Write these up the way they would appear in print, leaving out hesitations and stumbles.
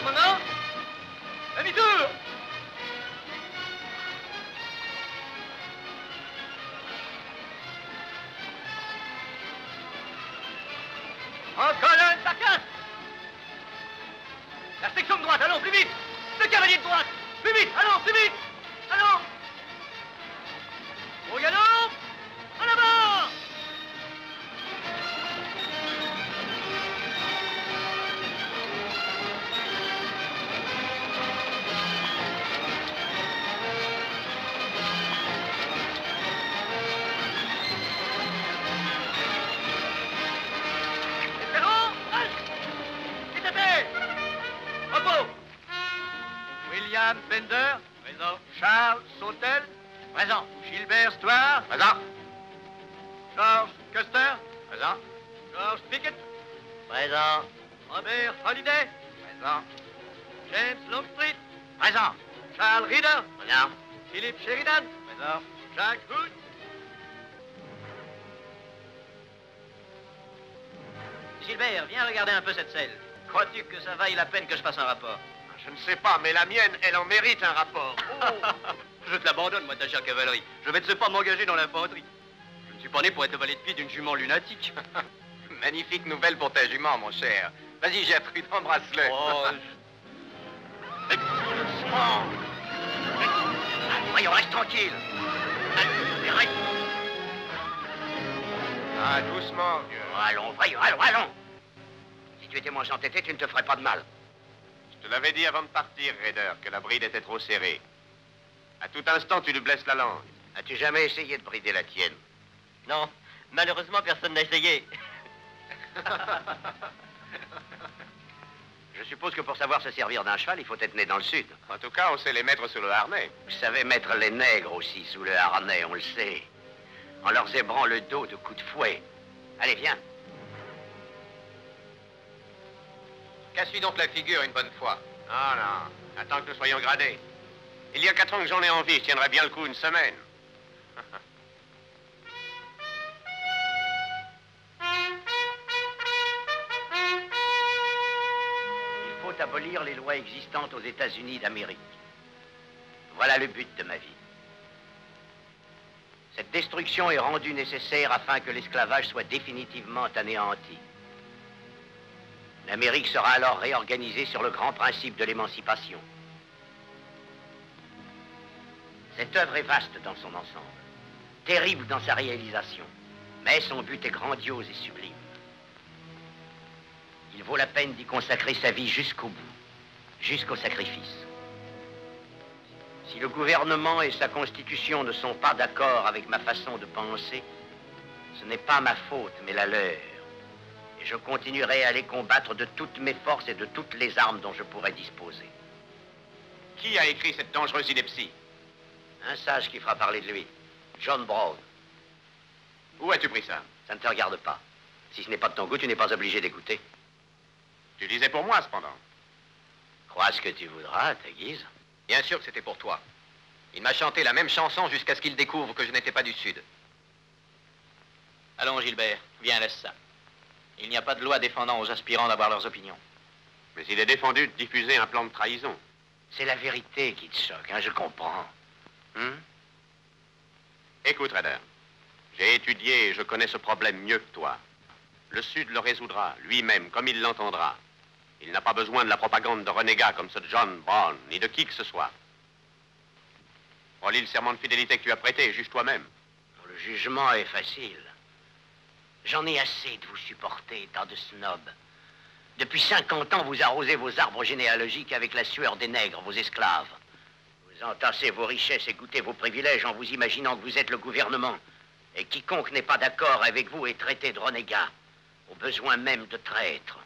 Commandant, demi-tour. En colonne, ça casse. La section de droite, allons, plus vite. Le cavalier de droite, plus vite, allons, plus vite. Allons. Au galop, en avant. William Bender, présent. Charles Sautel, présent. Gilbert Stoire, présent. George Custer, présent. George Pickett, présent. Robert Holiday, présent. James Longstreet, présent. Charles Reader, présent. Philip Sheridan, présent. Jack Hood. Gilbert, viens regarder un peu cette selle. Crois-tu que ça vaille la peine que je fasse un rapport? Je ne sais pas, mais la mienne, elle en mérite un rapport. Oh. Je te l'abandonne, moi, ta chère cavalerie. Je vais ne sais pas m'engager dans l'infanterie. Je ne suis pas né pour être valet de pied d'une jument lunatique. Magnifique nouvelle pour ta jument, mon cher. Vas-y, Gertrude, embrasse-le. Oh, doucement. Voyons, reste tranquille. Reste. Ah, doucement, vieux. Allons, voyons, allons. Si tu étais moins entêté, tu ne te ferais pas de mal. Je te l'avais dit avant de partir, Raider, que la bride était trop serrée. À tout instant, tu lui blesses la langue. As-tu jamais essayé de brider la tienne? Non, malheureusement, personne n'a essayé. Je suppose que pour savoir se servir d'un cheval, il faut être né dans le sud. En tout cas, on sait les mettre sur le harnais. Vous savez mettre les nègres aussi sous le harnais, on le sait. En leur zébrant le dos de coups de fouet. Allez, viens. Casse-lui donc la figure une bonne fois. Non, non. Attends que nous soyons gradés. Il y a 4 ans que j'en ai envie, je tiendrai bien le coup une semaine. Il faut abolir les lois existantes aux États-Unis d'Amérique. Voilà le but de ma vie. Cette destruction est rendue nécessaire afin que l'esclavage soit définitivement anéanti. L'Amérique sera alors réorganisée sur le grand principe de l'émancipation. Cette œuvre est vaste dans son ensemble, terrible dans sa réalisation, mais son but est grandiose et sublime. Il vaut la peine d'y consacrer sa vie jusqu'au bout, jusqu'au sacrifice. Si le gouvernement et sa constitution ne sont pas d'accord avec ma façon de penser, ce n'est pas ma faute, mais la leur. Et je continuerai à les combattre de toutes mes forces et de toutes les armes dont je pourrai disposer. Qui a écrit cette dangereuse ineptie? Un sage qui fera parler de lui, John Brown. Où as-tu pris ça? Ça ne te regarde pas. Si ce n'est pas de ton goût, tu n'es pas obligé d'écouter. Tu disais pour moi, cependant. Crois ce que tu voudras, à ta guise. Bien sûr que c'était pour toi. Il m'a chanté la même chanson jusqu'à ce qu'il découvre que je n'étais pas du Sud. Allons, Gilbert, viens, laisse ça. Il n'y a pas de loi défendant aux aspirants d'avoir leurs opinions. Mais il est défendu de diffuser un plan de trahison. C'est la vérité qui te choque, hein, je comprends. Écoute, Raider, j'ai étudié et je connais ce problème mieux que toi. Le Sud le résoudra lui-même, comme il l'entendra. Il n'a pas besoin de la propagande de renégats comme ce John Brown, ni de qui que ce soit. Relis le serment de fidélité que tu as prêté, juge toi-même. Le jugement est facile. J'en ai assez de vous supporter, tant de snobs. Depuis 50 ans, vous arrosez vos arbres généalogiques avec la sueur des nègres, vos esclaves. Vous entassez vos richesses et goûtez vos privilèges en vous imaginant que vous êtes le gouvernement. Et quiconque n'est pas d'accord avec vous est traité de renégat, au besoin même de traître.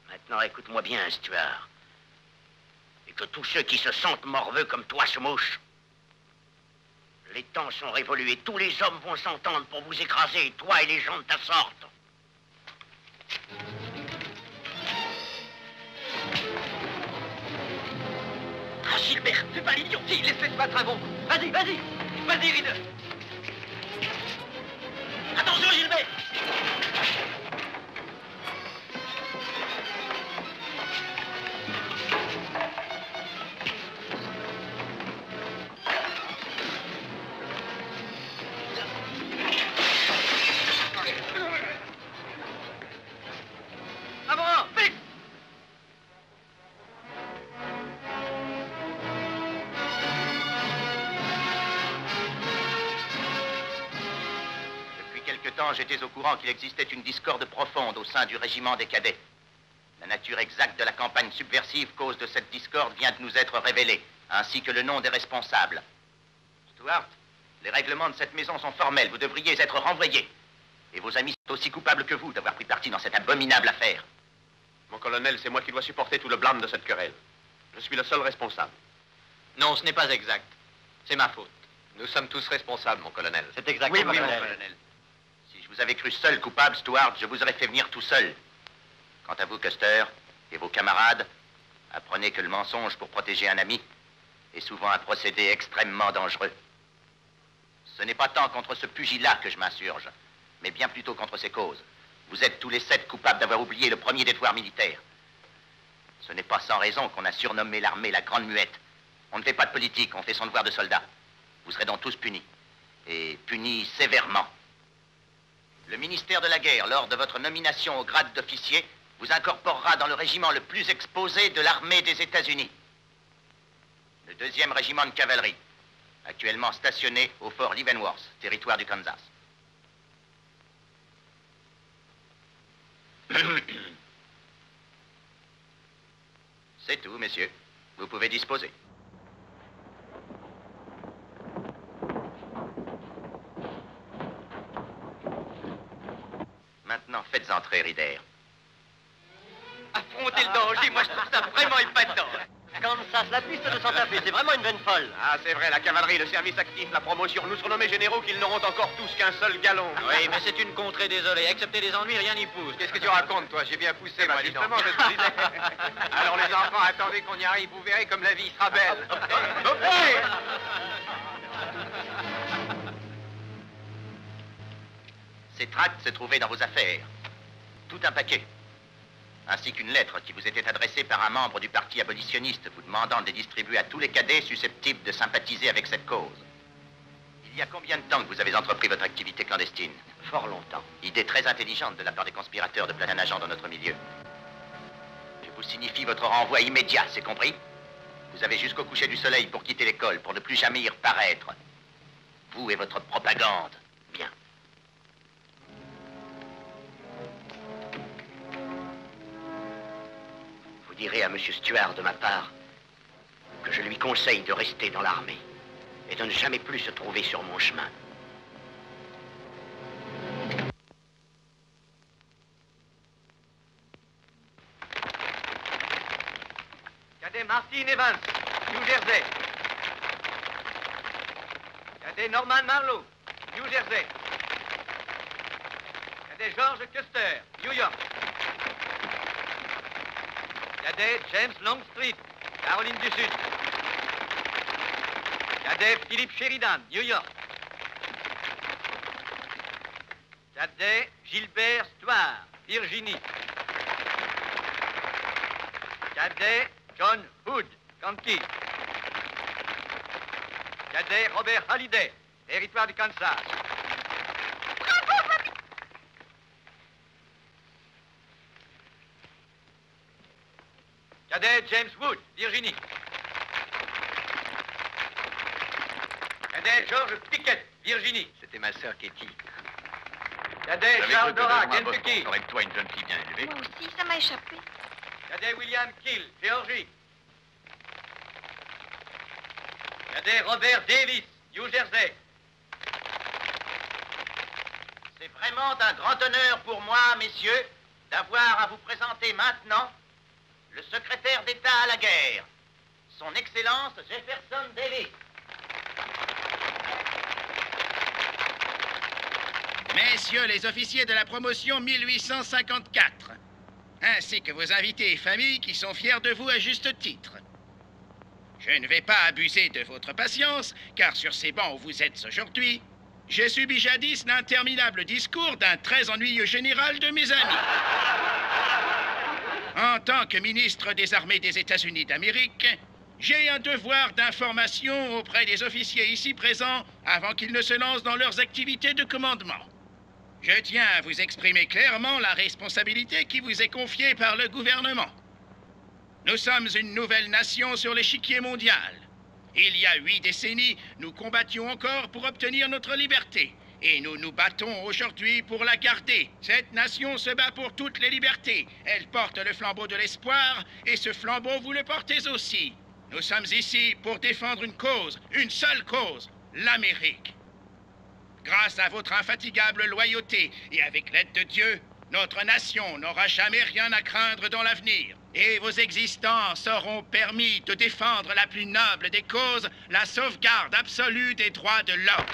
Maintenant, écoute-moi bien, Stuart. Et que tous ceux qui se sentent morveux comme toi se mouchent. Les temps sont révolus et tous les hommes vont s'entendre pour vous écraser, toi et les gens de ta sorte. Ah, Gilbert, fais pas l'idiot. Si, laisse-les se battre un bon coup. Vas-y, vas-y. Vas-y, Reader. Attention, Gilbert. temps, j'étais au courant qu'il existait une discorde profonde au sein du régiment des cadets. La nature exacte de la campagne subversive, cause de cette discorde, vient de nous être révélée, ainsi que le nom des responsables. Stuart, les règlements de cette maison sont formels. Vous devriez être renvoyé. Et vos amis sont aussi coupables que vous d'avoir pris parti dans cette abominable affaire. Mon colonel, c'est moi qui dois supporter tout le blâme de cette querelle. Je suis le seul responsable. Non, ce n'est pas exact. C'est ma faute. Nous sommes tous responsables, mon colonel. C'est exactement Oui, mon mon colonel. Si je vous avais cru seul coupable, Stuart, je vous aurais fait venir tout seul. Quant à vous, Custer, et vos camarades, apprenez que le mensonge pour protéger un ami est souvent un procédé extrêmement dangereux. Ce n'est pas tant contre ce pugilat que je m'insurge, mais bien plutôt contre ses causes. Vous êtes tous les 7 coupables d'avoir oublié le premier des devoirs militaires. Ce n'est pas sans raison qu'on a surnommé l'armée la Grande Muette. On ne fait pas de politique, on fait son devoir de soldat. Vous serez donc tous punis. Et punis sévèrement. Le ministère de la Guerre, lors de votre nomination au grade d'officier, vous incorporera dans le régiment le plus exposé de l'armée des États-Unis. Le 2e régiment de cavalerie, actuellement stationné au fort Leavenworth, territoire du Kansas. C'est tout, messieurs. Vous pouvez disposer. Maintenant, faites entrer Rider. Affronter le danger, moi je trouve ça vraiment épatant. Kansas, la piste de Santa Fe, c'est vraiment une veine folle. Ah, c'est vrai, la cavalerie, le service actif, la promotion, nous surnommés généraux qu'ils n'auront encore tous qu'un seul galon. Oui, mais c'est une contrée désolée. Excepté les ennuis, rien n'y pousse. Qu'est-ce que tu racontes, toi? J'ai bien poussé, moi, dis donc. Justement, je te disais. Alors les enfants, attendez qu'on y arrive, vous verrez comme la vie sera belle. Ces tracts se trouvaient dans vos affaires. Tout un paquet. Ainsi qu'une lettre qui vous était adressée par un membre du parti abolitionniste vous demandant de les distribuer à tous les cadets susceptibles de sympathiser avec cette cause. Il y a combien de temps que vous avez entrepris votre activité clandestine? Fort longtemps. Idée très intelligente de la part des conspirateurs de placer un agent dans notre milieu. Je vous signifie votre renvoi immédiat, c'est compris? Vous avez jusqu'au coucher du soleil pour quitter l'école, pour ne plus jamais y reparaître. Vous et votre propagande. Bien. Vous direz à M. Stuart de ma part que je lui conseille de rester dans l'armée et de ne jamais plus se trouver sur mon chemin. Cadet Martin Evans, New Jersey. Cadet Norman Marlowe, New Jersey. Cadet George Custer, New York. Cadet James Longstreet, Caroline du Sud. Cadet Philippe Sheridan, New York. Cadet Gilbert Stuart, Virginie. Cadet John Hood, Kentucky. Cadet Robert Halliday, territoire du Kansas. Cadet James Wood, Virginie. Cadet George Pickett, Virginie. C'était ma sœur Katie. Cadet Charles Dora, Kentucky. Avec toi, une jeune fille bien élevée. Moi aussi, ça m'a échappé. Cadet William Kill, Géorgie. Cadet Robert Davis, New Jersey. C'est vraiment un grand honneur pour moi, messieurs, d'avoir à vous présenter maintenant le secrétaire d'État à la guerre, son Excellence Jefferson Davis. Messieurs les officiers de la promotion 1854, ainsi que vos invités et familles qui sont fiers de vous à juste titre. Je ne vais pas abuser de votre patience, car sur ces bancs où vous êtes aujourd'hui, j'ai subi jadis l'interminable discours d'un très ennuyeux général de mes amis. En tant que ministre des Armées des États-Unis d'Amérique, j'ai un devoir d'information auprès des officiers ici présents avant qu'ils ne se lancent dans leurs activités de commandement. Je tiens à vous exprimer clairement la responsabilité qui vous est confiée par le gouvernement. Nous sommes une nouvelle nation sur l'échiquier mondial. Il y a 8 décennies, nous combattions encore pour obtenir notre liberté. Et nous nous battons aujourd'hui pour la garder. Cette nation se bat pour toutes les libertés. Elle porte le flambeau de l'espoir, et ce flambeau, vous le portez aussi. Nous sommes ici pour défendre une cause, une seule cause, l'Amérique. Grâce à votre infatigable loyauté et avec l'aide de Dieu, notre nation n'aura jamais rien à craindre dans l'avenir. Et vos existences auront permis de défendre la plus noble des causes, la sauvegarde absolue des droits de l'homme.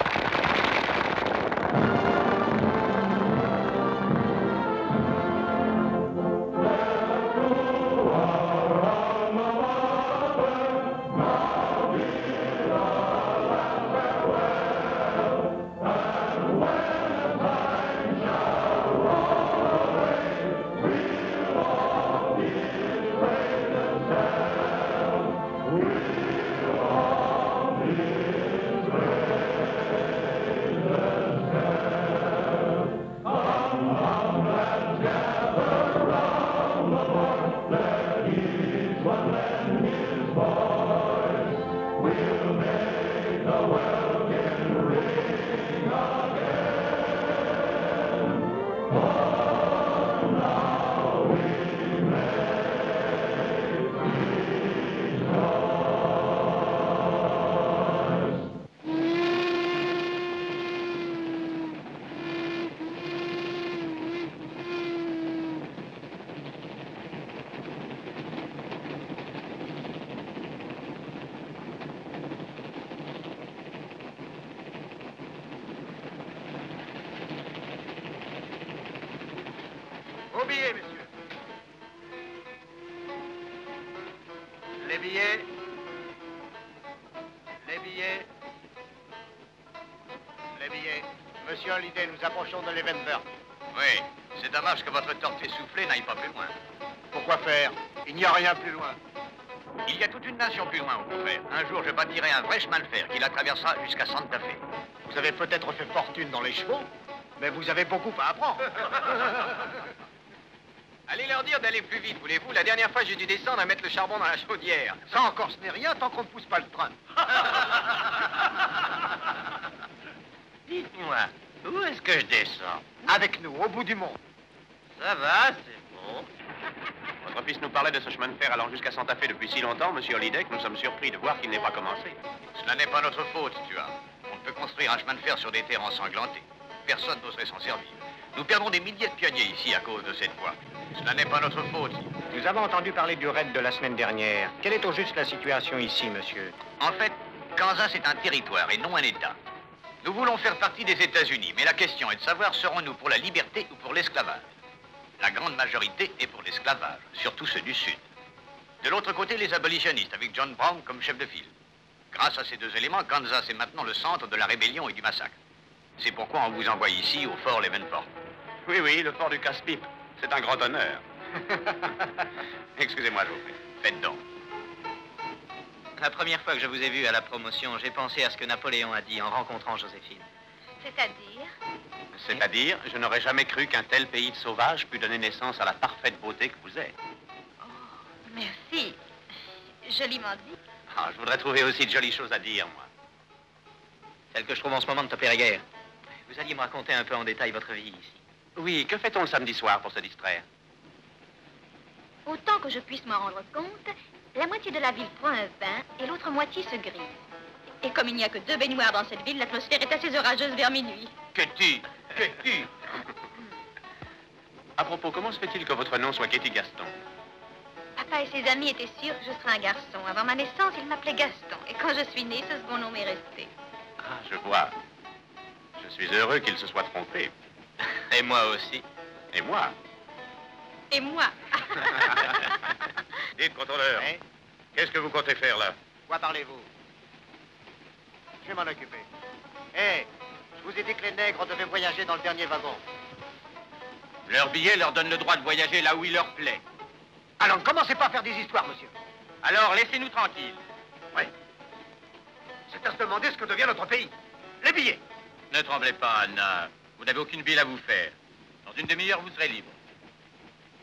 Vos billets, messieurs. Les billets. Les billets. Les billets. Monsieur Hallyday, nous approchons de l'Evenburg. Oui, c'est dommage que votre tortue essoufflée n'aille pas plus loin. Pourquoi faire? Il n'y a rien plus loin. Il y a toute une nation plus loin, au contraire. Un jour, je bâtirai un vrai chemin de fer qui la traversera jusqu'à Santa Fe. Vous avez peut-être fait fortune dans les chevaux, mais vous avez beaucoup à apprendre. Allez leur dire d'aller plus vite, voulez-vous? La dernière fois, j'ai dû descendre à mettre le charbon dans la chaudière. Ça encore, ce n'est rien tant qu'on ne pousse pas le train. Dites-moi, où est-ce que je descends? Avec nous, au bout du monde. Ça va, c'est bon. Votre fils nous parlait de ce chemin de fer allant jusqu'à Santa Fe depuis si longtemps, monsieur Hallyday, que nous sommes surpris de voir qu'il n'ait pas commencé. Cela n'est pas notre faute, tu vois. On ne peut construire un chemin de fer sur des terres ensanglantées. Personne n'oserait s'en servir. Nous perdons des milliers de pionniers ici à cause de cette voie. Cela n'est pas notre faute. Nous avons entendu parler du raid de la semaine dernière. Quelle est au juste la situation ici, monsieur? En fait, Kansas est un territoire et non un État. Nous voulons faire partie des États-Unis, mais la question est de savoir serons-nous pour la liberté ou pour l'esclavage. La grande majorité est pour l'esclavage, surtout ceux du Sud. De l'autre côté, les abolitionnistes, avec John Brown comme chef de file. Grâce à ces deux éléments, Kansas est maintenant le centre de la rébellion et du massacre. C'est pourquoi on vous envoie ici, au fort Leavenworth. Oui, oui, le fort du casse-pipe. C'est un grand honneur. Excusez-moi, je vous prie. Faites donc. La première fois que je vous ai vu à la promotion, j'ai pensé à ce que Napoléon a dit en rencontrant Joséphine. C'est-à-dire? C'est-à-dire, je n'aurais jamais cru qu'un tel pays de sauvages pût donner naissance à la parfaite beauté que vous êtes. Oh, merci. Joliment dit. Ah, je voudrais trouver aussi de jolies choses à dire, moi. Celle que je trouve en ce moment ne te plairait guère. Vous alliez me raconter un peu en détail votre vie ici. Oui, que fait-on le samedi soir pour se distraire? Autant que je puisse m'en rendre compte, la moitié de la ville prend un bain et l'autre moitié se grise. Et comme il n'y a que 2 baignoires dans cette ville, l'atmosphère est assez orageuse vers minuit. Que-tu? À propos, comment se fait-il que votre nom soit Katie Gaston? Papa et ses amis étaient sûrs que je serais un garçon. Avant ma naissance, ils m'appelaient Gaston. Et quand je suis née, ce second nom m'est resté. Ah, je vois. Je suis heureux qu'il se soit trompé. Et moi aussi. Et moi? Et moi? Dites, contrôleur, Hein? qu'est-ce que vous comptez faire là? Quoi parlez-vous? Je vais m'en occuper. Hé, je vous ai dit que les nègres devaient voyager dans le dernier wagon. Leur billet leur donne le droit de voyager là où il leur plaît. Alors ne commencez pas à faire des histoires, monsieur. Alors, laissez-nous tranquilles. Oui. C'est à se demander ce que devient notre pays. Les billets. Ne tremblez pas, Anna. Vous n'avez aucune bille à vous faire. Dans une demi-heure, vous serez libre.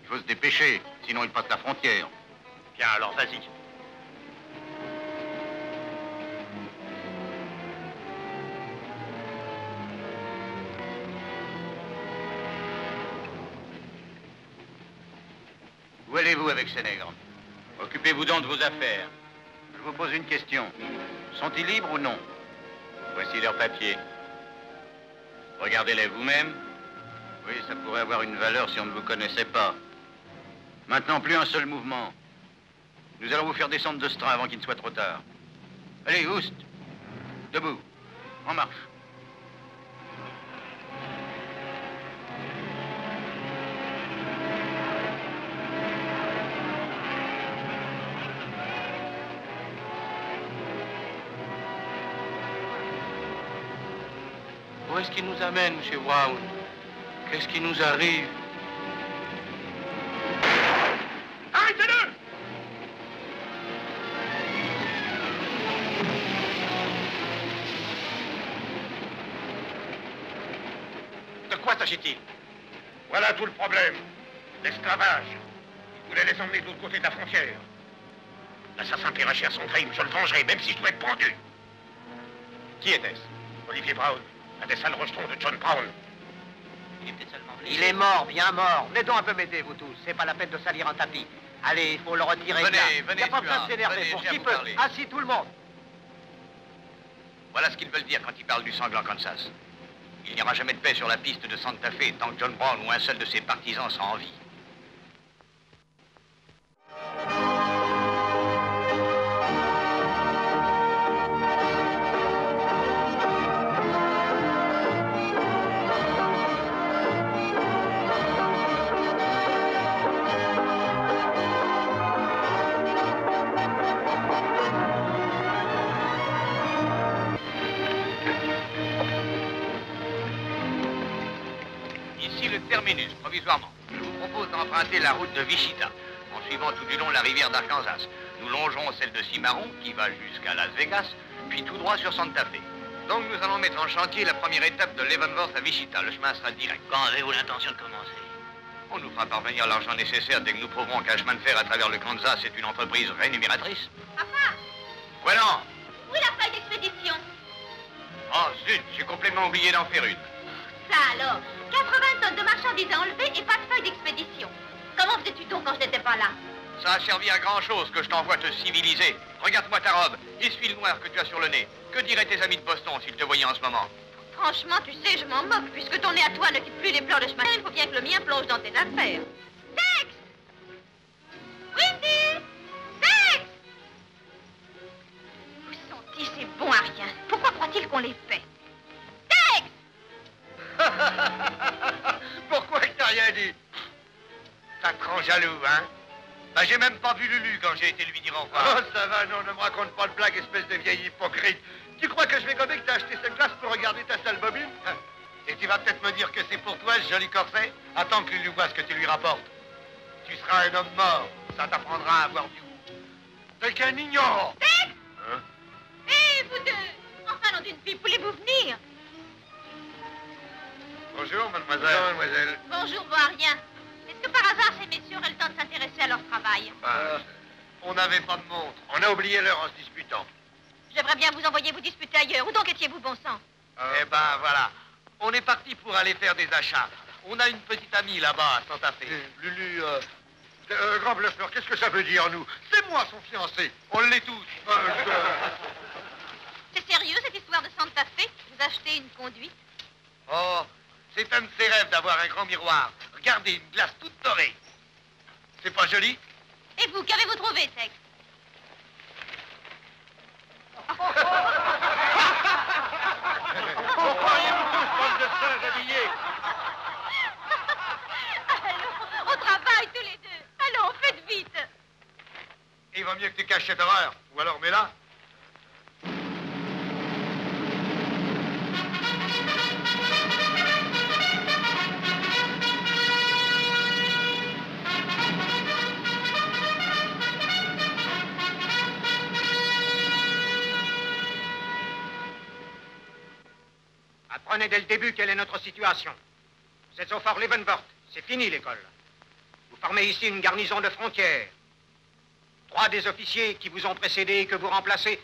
Il faut se dépêcher, sinon ils passent la frontière. Bien, alors, vas-y. Où allez-vous avec ces nègres? Occupez-vous donc de vos affaires. Je vous pose une question. Sont-ils libres ou non? Voici leurs papiers. Regardez-les vous-même. Oui, ça pourrait avoir une valeur si on ne vous connaissait pas. Maintenant, plus un seul mouvement. Nous allons vous faire descendre de ce train avant qu'il ne soit trop tard. Allez, Oust. Debout. En marche. Où est-ce qu'il nous amène, M. Brown? Qu'est-ce qui nous arrive? Arrêtez-le! De quoi s'agit-il? Voilà tout le problème. L'esclavage. Ils voulaient les emmener de l'autre côté de la frontière. L'assassin paiera cher son crime. Je le vengerai, même si je dois être pendu. Qui était-ce? Olivier Brown, un des sales rejetons de John Brown. Il est peut-être seulement blessé. Il est mort, bien mort. Venez donc un peu m'aider, vous tous. C'est pas la peine de salir un tapis. Allez, il faut le retirer. Venez, de là. venez, Y a pas besoin Stuart. de s'énerver. Venez, Pour je viens qui vous peut. parler. Assis tout le monde. Voilà ce qu'ils veulent dire quand ils parlent du sanglant Kansas. Il n'y aura jamais de paix sur la piste de Santa Fe tant que John Brown ou un seul de ses partisans sera en vie. Ici le terminus, provisoirement. Je vous propose d'emprunter la route de Wichita, en suivant tout du long la rivière d'Arkansas. Nous longerons celle de Cimarron, qui va jusqu'à Las Vegas, puis tout droit sur Santa Fe. Donc nous allons mettre en chantier la première étape de Leavenworth à Wichita. Le chemin sera direct. Quand avez-vous l'intention de commencer? On nous fera parvenir l'argent nécessaire dès que nous prouverons qu'un chemin de fer à travers le Kansas est une entreprise rémunératrice. Papa, Voilà. où est la feuille d'expédition? Oh zut, j'ai complètement oublié d'en faire une. Ça alors, 80 tonnes de marchandises à enlever et pas de feuille d'expédition. Comment faisais-tu donc quand je n'étais pas là? Ça a servi à grand-chose que je t'envoie te civiliser. Regarde-moi ta robe, essuie le noir que tu as sur le nez. Que diraient tes amis de Boston s'ils te voyaient en ce moment? Franchement, tu sais, je m'en moque. Puisque ton nez à toi ne quitte plus les plans de chemin, il faut bien que le mien plonge dans tes affaires. Tex! Windy! Tex! Où sont-ils, ces bons à rien? Pourquoi croit-il qu'on les paie? Tex! Pourquoi il t'a rien dit? Ça te rend jaloux, hein? Bah, j'ai même pas vu Lulu quand j'ai été lui dire au revoir. Oh, ça va, non, ne me raconte pas de blague, espèce de vieille hypocrite. Tu crois que je vais gommer que t'as acheté cette glace pour regarder ta sale bobine? Et tu vas peut-être me dire que c'est pour toi, ce joli corset? Attends que Lulu voit ce que tu lui rapportes. Tu seras un homme mort. Ça t'apprendra à avoir du goût. T'es qu'un ignorant. Tex! Hein? Hé, vous deux! Enfin, nom d'une fille, voulez-vous venir? Bonjour, mademoiselle. Bonjour, mademoiselle. Bonjour, bon à rien. Est-ce que par hasard, ces messieurs auraient le temps de s'intéresser à leur travail? On n'avait pas de montre. On a oublié l'heure en se disputant. J'aimerais bien vous envoyer vous disputer ailleurs. Où donc étiez-vous, bon sang? Eh ben, voilà. On est parti pour aller faire des achats. On a une petite amie là-bas, à Santa Fe. Lulu, grand bluffeur, qu'est-ce que ça veut dire, nous? C'est moi son fiancé. On l'est tous. C'est sérieux, cette histoire de Santa Fe? Vous achetez une conduite? Oh, c'est un de ses rêves d'avoir un grand miroir. Regardez, une glace toute dorée. C'est pas joli? Et vous, qu'avez-vous trouvé, Tex? Croyez-vous tous, bande de singes habillés? Allons, au travail, tous les deux. Allons, faites vite. Il vaut mieux que tu caches cette horreur. Ou alors mets-la. Apprenez dès le début quelle est notre situation. Vous êtes au fort Leavenworth. C'est fini l'école. Vous formez ici une garnison de frontières. 3 des officiers qui vous ont précédé et que vous remplacez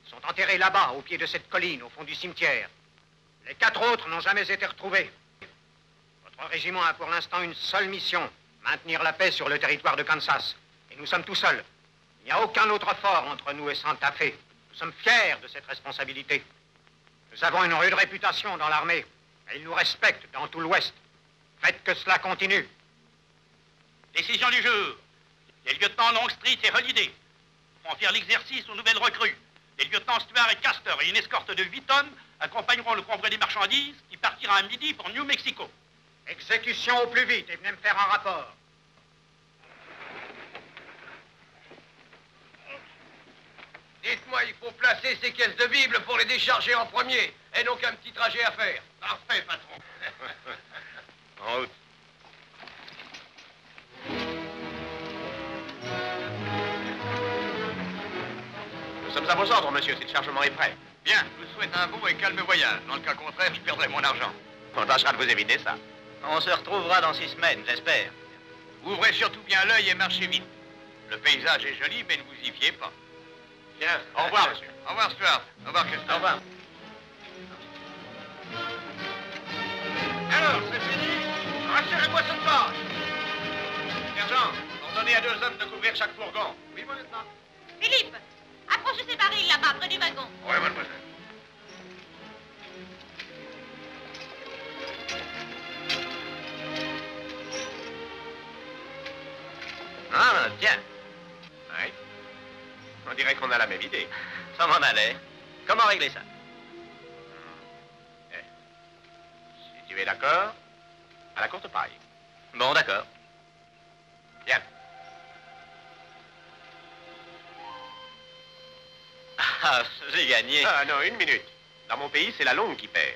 sont enterrés là-bas, au pied de cette colline, au fond du cimetière. Les 4 autres n'ont jamais été retrouvés. Votre régiment a pour l'instant une seule mission, Maintenir la paix sur le territoire de Kansas. Et nous sommes tout seuls. Il n'y a aucun autre fort entre nous et Santa Fe. Nous sommes fiers de cette responsabilité. Nous avons une rude réputation dans l'armée. Et ils nous respectent dans tout l'Ouest. Faites que cela continue. Décision du jour. Les lieutenants Longstreet et Holiday confièrent l'exercice aux nouvelles recrues. Les lieutenants Stuart et Custer et une escorte de 8 hommes accompagneront le convoi des marchandises qui partira à midi pour New Mexico. Exécution au plus vite et venez me faire un rapport. Dites-moi, il faut placer ces caisses de Bible pour les décharger en premier. Et donc un petit trajet à faire. Parfait, patron. En route. Nous sommes à vos ordres, monsieur, si le chargement est prêt. Bien, je vous souhaite un beau et calme voyage. Dans le cas contraire, je perdrai mon argent. On tâchera de vous éviter ça. On se retrouvera dans 6 semaines, j'espère. Ouvrez surtout bien l'œil et marchez vite. Le paysage est joli, mais ne vous y fiez pas. Bien, au revoir, monsieur. Au revoir, Stuart. Au revoir, Custer. Au revoir. Alors, c'est fini. Rassurez-moi cette page. Sergent, ordonnez à 2 hommes de couvrir chaque fourgon. Oui, mon lieutenant. Philippe, approchez ces barils là-bas, près du wagon. Oui, mademoiselle. Ah, tiens, Oui. On dirait qu'on a la même idée. ça m'en allait. Comment régler ça? Si tu es d'accord, à la courte paille. Bon, d'accord. Bien. Ah, j'ai gagné. Ah non, 1 minute. Dans mon pays, c'est la longue qui perd.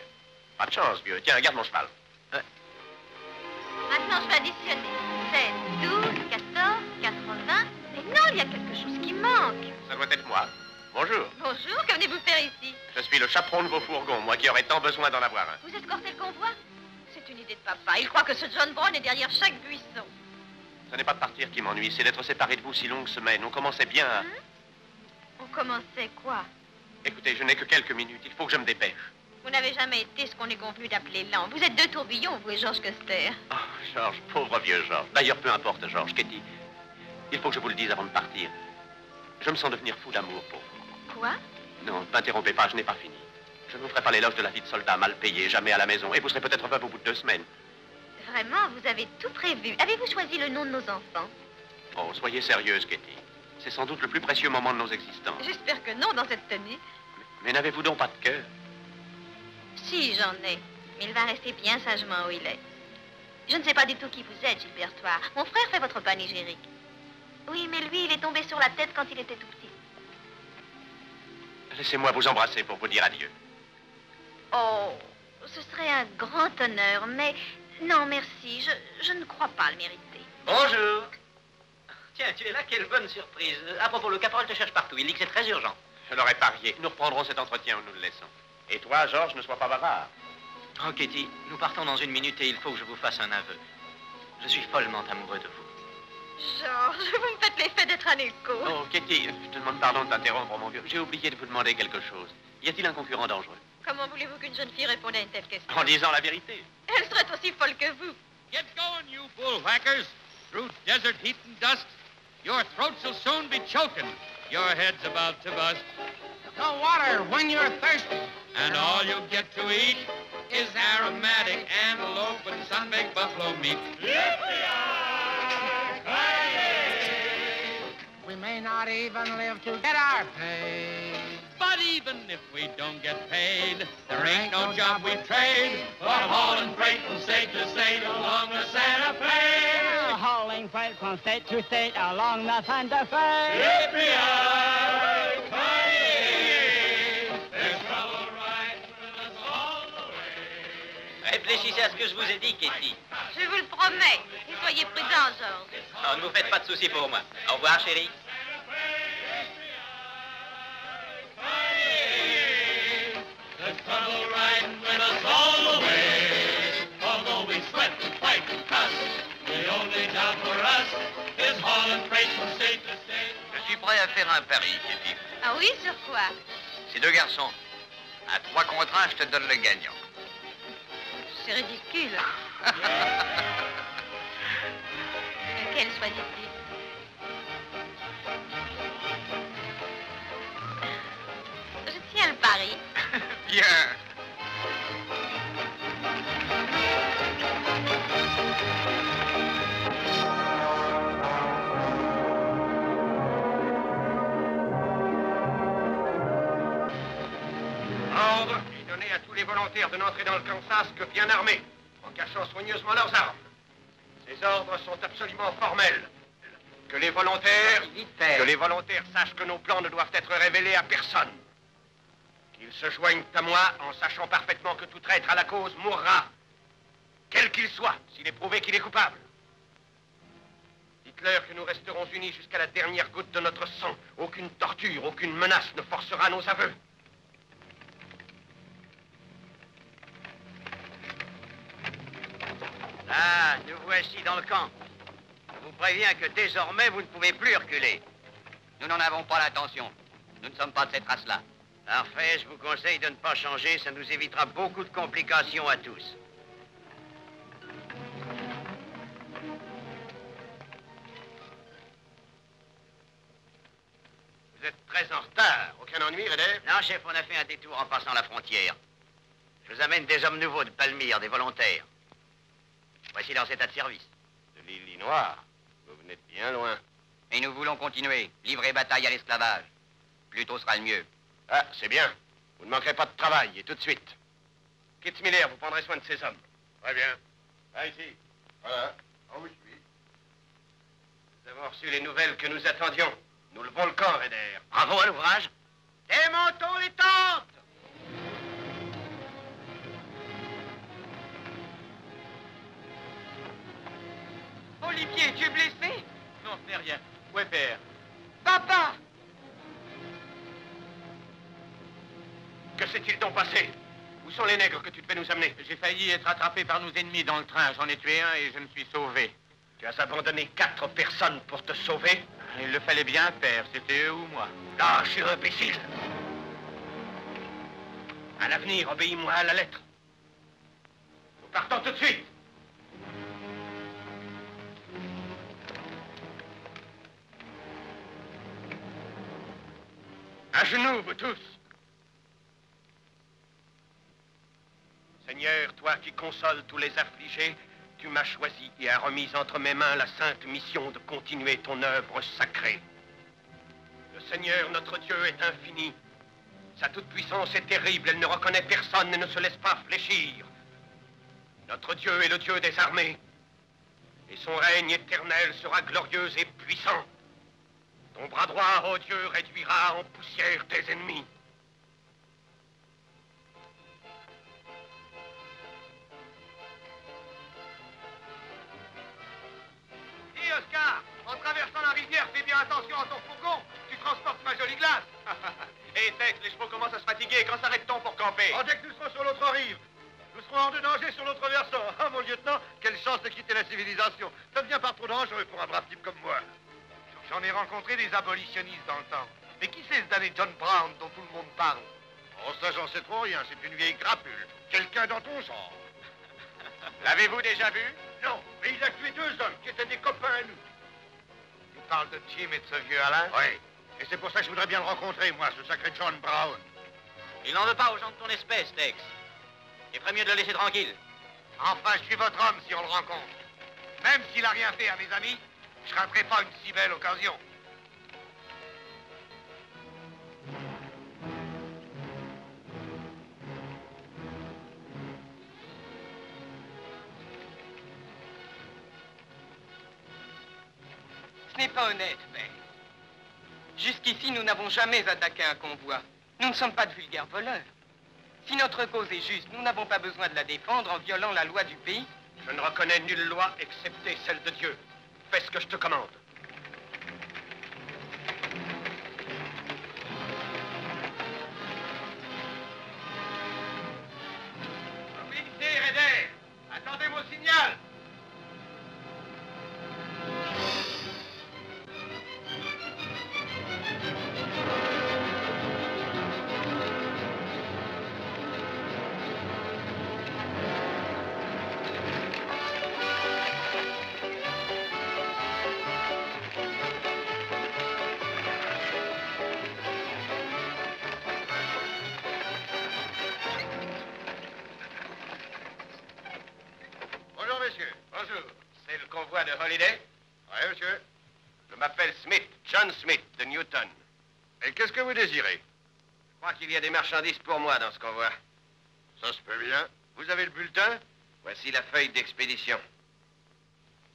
Pas de chance, vieux. Tiens, regarde mon cheval. Maintenant, je vais additionner. 16, 12, 14, 80. Mais non, il y a quelque chose qui manque. Ça doit être moi. Bonjour. Bonjour, que venez-vous faire ici? Je suis le chaperon de vos fourgons, moi qui aurais tant besoin d'en avoir un. Vous escortez le convoi? C'est une idée de papa. Il croit que ce John Brown est derrière chaque buisson. Ce n'est pas de partir qui m'ennuie, c'est d'être séparé de vous si longues semaines. On commençait bien à... On commençait quoi? Écoutez, je n'ai que quelques minutes, il faut que je me dépêche. Vous n'avez jamais été ce qu'on est convenu d'appeler lent. Vous êtes 2 tourbillons, vous et Georges Custer. Oh, Georges, pauvre vieux Georges. D'ailleurs, peu importe, Georges, Katie. Il faut que je vous le dise avant de partir. Je me sens devenir fou d'amour pour vous. Quoi? Non, ne m'interrompez pas, je n'ai pas fini. Je ne vous ferai pas l'éloge de la vie de soldat mal payé, jamais à la maison, et vous serez peut-être veuve au bout de 2 semaines. Vraiment, vous avez tout prévu. Avez-vous choisi le nom de nos enfants? Oh, soyez sérieuse, Katie. C'est sans doute le plus précieux moment de nos existences. J'espère que non dans cette tenue. Mais n'avez-vous donc pas de cœur? Si, j'en ai. Mais il va rester bien sagement où il est. Je ne sais pas du tout qui vous êtes, Gilbert Thouars. Mon frère fait votre panégyrique. Oui, mais lui, il est tombé sur la tête quand il était tout petit. Laissez-moi vous embrasser pour vous dire adieu. Oh, ce serait un grand honneur, mais... Non, merci, je ne crois pas le mériter. Bonjour. Tiens, tu es là, quelle bonne surprise. À propos, le caporal te cherche partout. Il dit que c'est très urgent. Je l'aurais parié. Nous reprendrons cet entretien où nous le laissons. Et toi, Georges, ne sois pas bavard. Oh, Katie, nous partons dans 1 minute et il faut que je vous fasse un aveu. Je suis follement amoureux de vous. Georges, vous me faites l'effet d'être un écho. Oh, Katie, je te demande pardon de t'interrompre, mon vieux. J'ai oublié de vous demander quelque chose. Y a-t-il un concurrent dangereux? Comment voulez-vous qu'une jeune fille réponde à une telle question? En disant la vérité. Elle serait aussi folle que vous. Get going, you bullwhackers. Through desert heat and dust, your throats will soon be choking. Your head's about to bust. No water when you're thirsty. And all you get to eat is aromatic antelope and sun-baked buffalo meat. We may not even live to get our pay. But even if we don't get paid, there ain't no job we trade but hauling freight from state to state along the Santa Fe. Hauling freight from state to state along the Santa Fe. Réfléchissez à ce que je vous ai dit, Katie. Je vous le promets. Et soyez prudent, Georges. Non, ne vous faites pas de soucis pour moi. Au revoir, chérie. The trouble riding with us all the way. Although we sweat and fight and cuss, the only job for us is hauling freight from state to state. Je suis prêt à faire un pari, Katie. Ah oui, sur quoi? Ces 2 garçons. À 3 contre 1, je te donne le gagnant. C'est ridicule. qu'elle choisit-il? Je tiens le pari. Bien. Ordre est donné à tous les volontaires de n'entrer dans le Kansas que bien armés, en cachant soigneusement leurs armes. Ces ordres sont absolument formels. Que les volontaires sachent que nos plans ne doivent être révélés à personne. Qu'ils se joignent à moi en sachant parfaitement que tout traître à la cause mourra, quel qu'il soit, s'il est prouvé qu'il est coupable. Dites-leur que nous resterons unis jusqu'à la dernière goutte de notre sang. Aucune torture, aucune menace ne forcera nos aveux. Ah, nous voici dans le camp. Je vous préviens que désormais, vous ne pouvez plus reculer. Nous n'en avons pas l'intention. Nous ne sommes pas de cette race-là. Parfait, je vous conseille de ne pas changer, ça nous évitera beaucoup de complications à tous. Vous êtes très en retard. Aucun ennui, Redder? Non, chef, on a fait un détour en passant la frontière. Je vous amène des hommes nouveaux de Palmyre, des volontaires. Voici leur état de service. De l'Illinois. Vous venez de bien loin. Et nous voulons continuer. Livrer bataille à l'esclavage. Plus tôt sera le mieux. Ah, c'est bien. Vous ne manquerez pas de travail, et tout de suite. Kit Miller, vous prendrez soin de ces hommes. Très bien. Ah, ici. Voilà. En où je suis. Nous avons reçu les nouvelles que nous attendions. Nous levons le camp, Redder. Bravo à l'ouvrage. Démontons les tentes! Olivier, tu es blessé? Non, ce n'est rien. Où est père? Papa! Que s'est-il donc passé? Où sont les nègres que tu devais nous amener? J'ai failli être attrapé par nos ennemis dans le train. J'en ai tué un et je me suis sauvé. Tu as abandonné 4 personnes pour te sauver? Il le fallait bien faire. C'était eux ou moi. Lâche et imbécile! À l'avenir, obéis-moi à la lettre. Nous partons tout de suite. À genoux, vous tous. Seigneur, toi qui consoles tous les affligés, tu m'as choisi et as remis entre mes mains la sainte mission de continuer ton œuvre sacrée. Le Seigneur, notre Dieu, est infini. Sa toute-puissance est terrible, elle ne reconnaît personne et ne se laisse pas fléchir. Notre Dieu est le Dieu des armées, et son règne éternel sera glorieux et puissant. Ton bras droit, ô Dieu, réduira en poussière tes ennemis. Dis, Oscar, en traversant la rivière, fais bien attention à ton fourgon. Tu transportes ma jolie glace. Hé, Tex, les chevaux commencent à se fatiguer. Quand s'arrête-t-on pour camper? Dès que nous serons sur l'autre rive. Nous serons hors de danger sur l'autre versant. Ah, mon lieutenant, quelle chance de quitter la civilisation. Ça devient pas trop dangereux pour un brave type comme moi. J'en ai rencontré des abolitionnistes dans le temps. Mais qui c'est ce damné John Brown dont tout le monde parle? Oh, ça, j'en sais trop rien. C'est une vieille crapule. Quelqu'un dans ton genre. L'avez-vous déjà vu? Non, mais il a tué 2 hommes qui étaient des copains à nous. Tu parles de Jim et de ce vieux Alain? Oui. Et c'est pour ça que je voudrais bien le rencontrer, moi, ce sacré John Brown. Il n'en veut pas aux gens de ton espèce, Tex. Il ferait mieux de le laisser tranquille. Enfin, je suis votre homme si on le rencontre. Même s'il a rien fait à mes amis, je raterai pas une si belle occasion. Ce n'est pas honnête, père. Jusqu'ici, nous n'avons jamais attaqué un convoi. Nous ne sommes pas de vulgaires voleurs. Si notre cause est juste, nous n'avons pas besoin de la défendre en violant la loi du pays. Je ne reconnais nulle loi excepté celle de Dieu. Fais ce que je te commande. Obéissez, Redder. Attendez mon signal. Hallyday? Oui, monsieur. Je m'appelle Smith, John Smith, de Newton. Et qu'est-ce que vous désirez? Je crois qu'il y a des marchandises pour moi dans ce convoi. Ça se peut bien. Vous avez le bulletin? Voici la feuille d'expédition.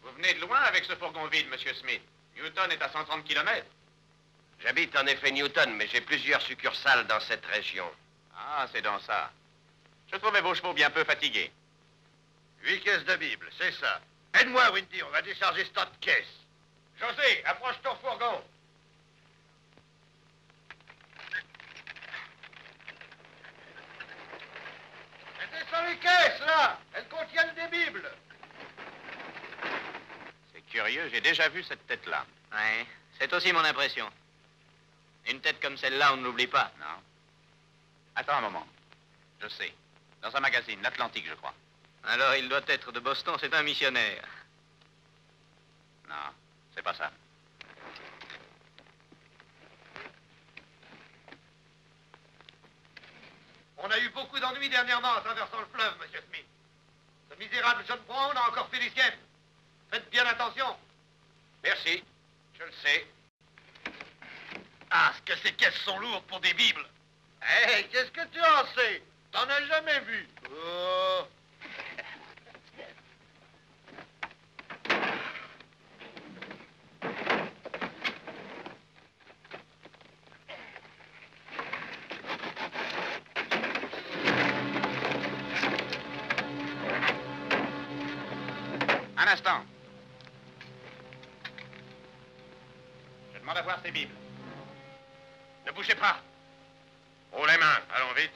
Vous venez de loin avec ce fourgon vide, monsieur Smith. Newton est à 130 km. J'habite en effet Newton, mais j'ai plusieurs succursales dans cette région. Ah, c'est dans ça. Je trouvais vos chevaux bien peu fatigués. 8 caisses de Bible, c'est ça. Aide-moi, Windy, on va décharger ce tas de caisses. José, approche ton fourgon. Mettez sur les caisses, là. Elles contiennent des Bibles. C'est curieux, j'ai déjà vu cette tête-là. Ouais, c'est aussi mon impression. Une tête comme celle-là, on ne l'oublie pas. Non. Attends un moment. Je sais. Dans un magazine, l'Atlantique, je crois. Alors, il doit être de Boston, c'est un missionnaire. Non, c'est pas ça. On a eu beaucoup d'ennuis dernièrement en traversant le fleuve, monsieur Smith. Ce misérable John Brown a encore fait les siennes. Faites bien attention. Merci, je le sais. Ah, ce que ces caisses sont lourdes pour des Bibles. Hé, qu'est-ce que tu en sais? T'en as jamais vu. Oh. Un instant. Je demande à voir ces Bibles. Ne bougez pas. Oh, les mains, allons vite.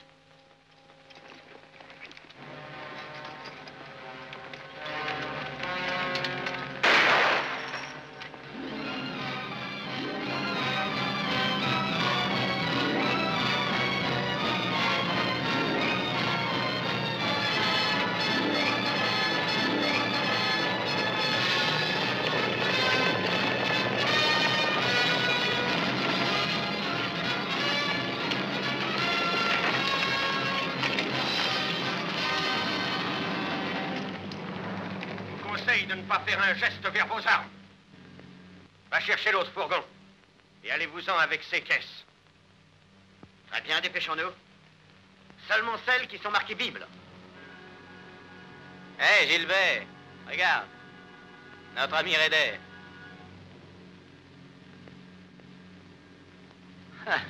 De ne pas faire un geste vers vos armes. Va chercher l'autre fourgon. Et allez-vous-en avec ces caisses. Très bien, dépêchons-nous. Seulement celles qui sont marquées Bible. Hé, Gilbert, regarde. Notre ami Rader.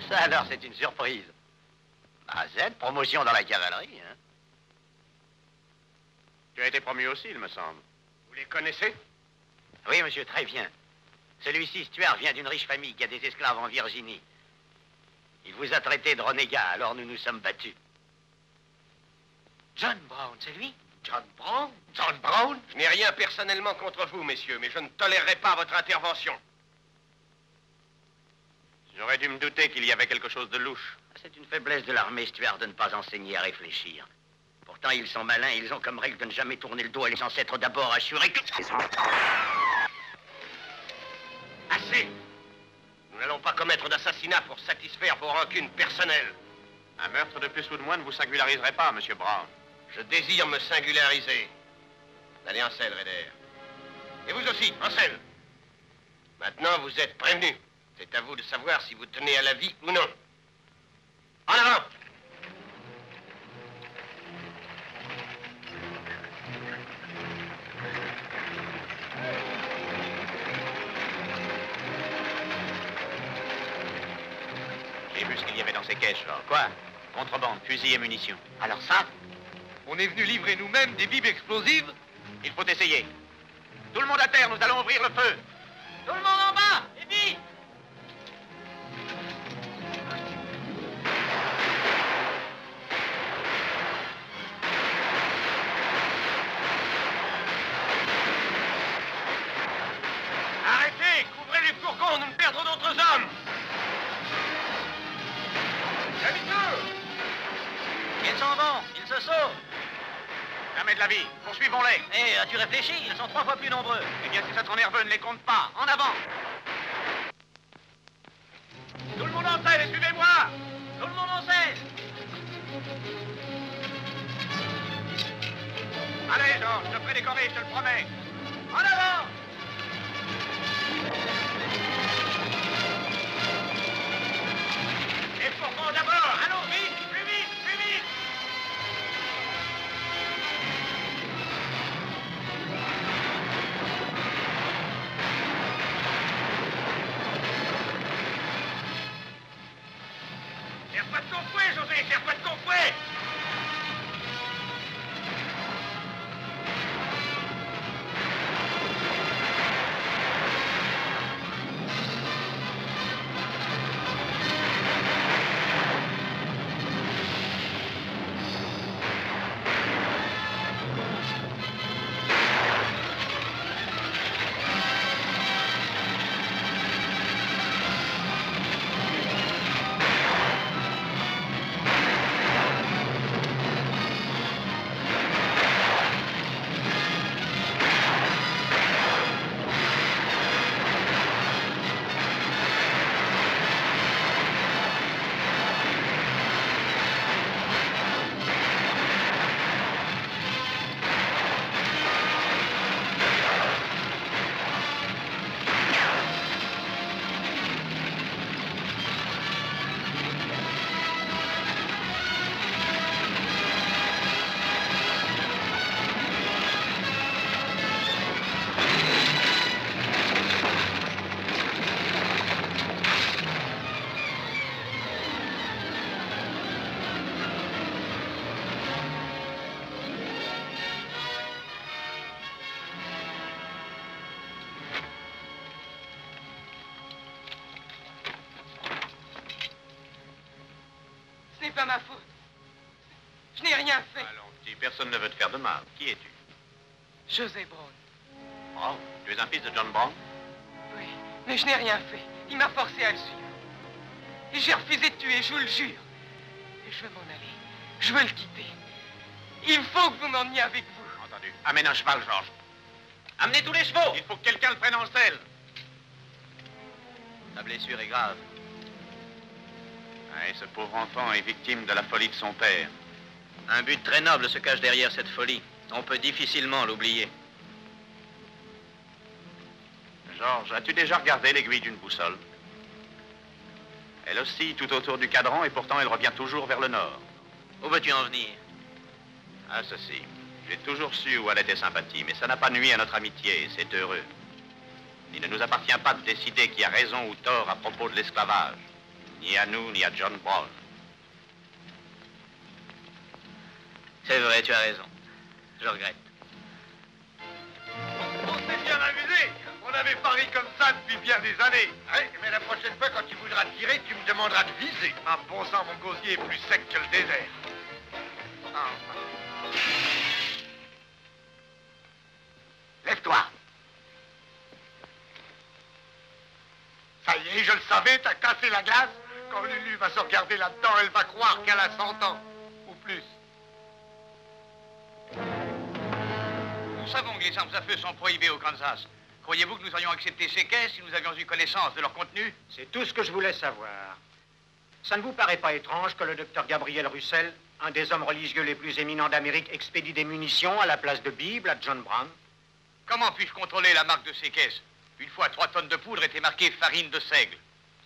Ça alors, c'est une surprise. Ah, Z, promotion dans la cavalerie, hein. Tu as été promu aussi, il me semble. Vous les connaissez? Oui, monsieur, très bien. Celui-ci, Stuart, vient d'une riche famille qui a des esclaves en Virginie. Il vous a traité de renégat, alors nous nous sommes battus. John Brown, c'est lui? John Brown? John Brown? Je n'ai rien personnellement contre vous, messieurs, mais je ne tolérerai pas votre intervention. J'aurais dû me douter qu'il y avait quelque chose de louche. C'est une faiblesse de l'armée, Stuart, de ne pas enseigner à réfléchir. Pourtant, ils sont malins, ils ont comme règle de ne jamais tourner le dos à les ancêtres d'abord assurés que... Assez! Nous n'allons pas commettre d'assassinat pour satisfaire vos rancunes personnelles. Un meurtre de plus ou de moins ne vous singulariserait pas, monsieur Brown. Je désire me singulariser. Allez, en selle, Rader. Et vous aussi, en selle. Maintenant, vous êtes prévenus. C'est à vous de savoir si vous tenez à la vie ou non. En avant! J'ai vu ce qu'il y avait dans ces caisses, là. Quoi? Contrebande, fusils et munitions. Alors ça? On est venu livrer nous-mêmes des Bibles explosives? Il faut essayer. Tout le monde à terre, nous allons ouvrir le feu. Tout le monde en bas! Et vite! Arrêtez! Couvrez les fourgons, nous ne perdrons d'autres hommes! Ils s'en vont, ils se sauvent. Jamais de la vie. Poursuivons-les. Hé, as-tu réfléchi? Ils sont 3 fois plus nombreux. Eh bien, si ça te rend nerveux, ne les compte pas. En avant. Tout le monde en selle et suivez-moi. Tout le monde en selle. Allez, Georges, je te ferai décorer, je te le promets. En avant. de ton fouet, José, serre-toi de ton fouet. Ce n'est pas ma faute. Je n'ai rien fait. Allons, petit, personne ne veut te faire de mal. Qui es-tu? José Brown. Oh, tu es un fils de John Brown? Oui, mais je n'ai rien fait. Il m'a forcé à le suivre. Et j'ai refusé de tuer, je vous le jure. Et je veux m'en aller. Je veux le quitter. Il faut que vous m'emmeniez avec vous. Entendu. Amène un cheval, Georges. Amenez tous les chevaux. Il faut que quelqu'un le prenne en selle. La blessure est grave. Et ce pauvre enfant est victime de la folie de son père. Un but très noble se cache derrière cette folie. On peut difficilement l'oublier. Georges, as-tu déjà regardé l'aiguille d'une boussole? Elle oscille tout autour du cadran et pourtant elle revient toujours vers le nord. Où veux-tu en venir? Ah, ceci. J'ai toujours su où allait tes sympathies, mais ça n'a pas nui à notre amitié, et c'est heureux. Il ne nous appartient pas de décider qui a raison ou tort à propos de l'esclavage. Ni à nous, ni à John Brown. C'est vrai, tu as raison. Je regrette. On s'est bien amusé. On avait pari comme ça depuis bien des années. Oui, mais la prochaine fois, quand tu voudras tirer, tu me demanderas de viser. Un bon sang, mon gosier est plus sec que le désert. Lève-toi. Ça y est, je le savais, t'as cassé la glace. Quand Lulu va se regarder là-dedans, elle va croire qu'elle a 100 ans. Ou plus. Nous savons que les armes à feu sont prohibées au Kansas. Croyez-vous que nous aurions accepté ces caisses si nous avions eu connaissance de leur contenu? C'est tout ce que je voulais savoir. Ça ne vous paraît pas étrange que le docteur Gabriel Russell, un des hommes religieux les plus éminents d'Amérique, expédie des munitions à la place de Bible à John Brown? Comment puis-je contrôler la marque de ces caisses? Une fois, 3 tonnes de poudre étaient marquées farine de seigle.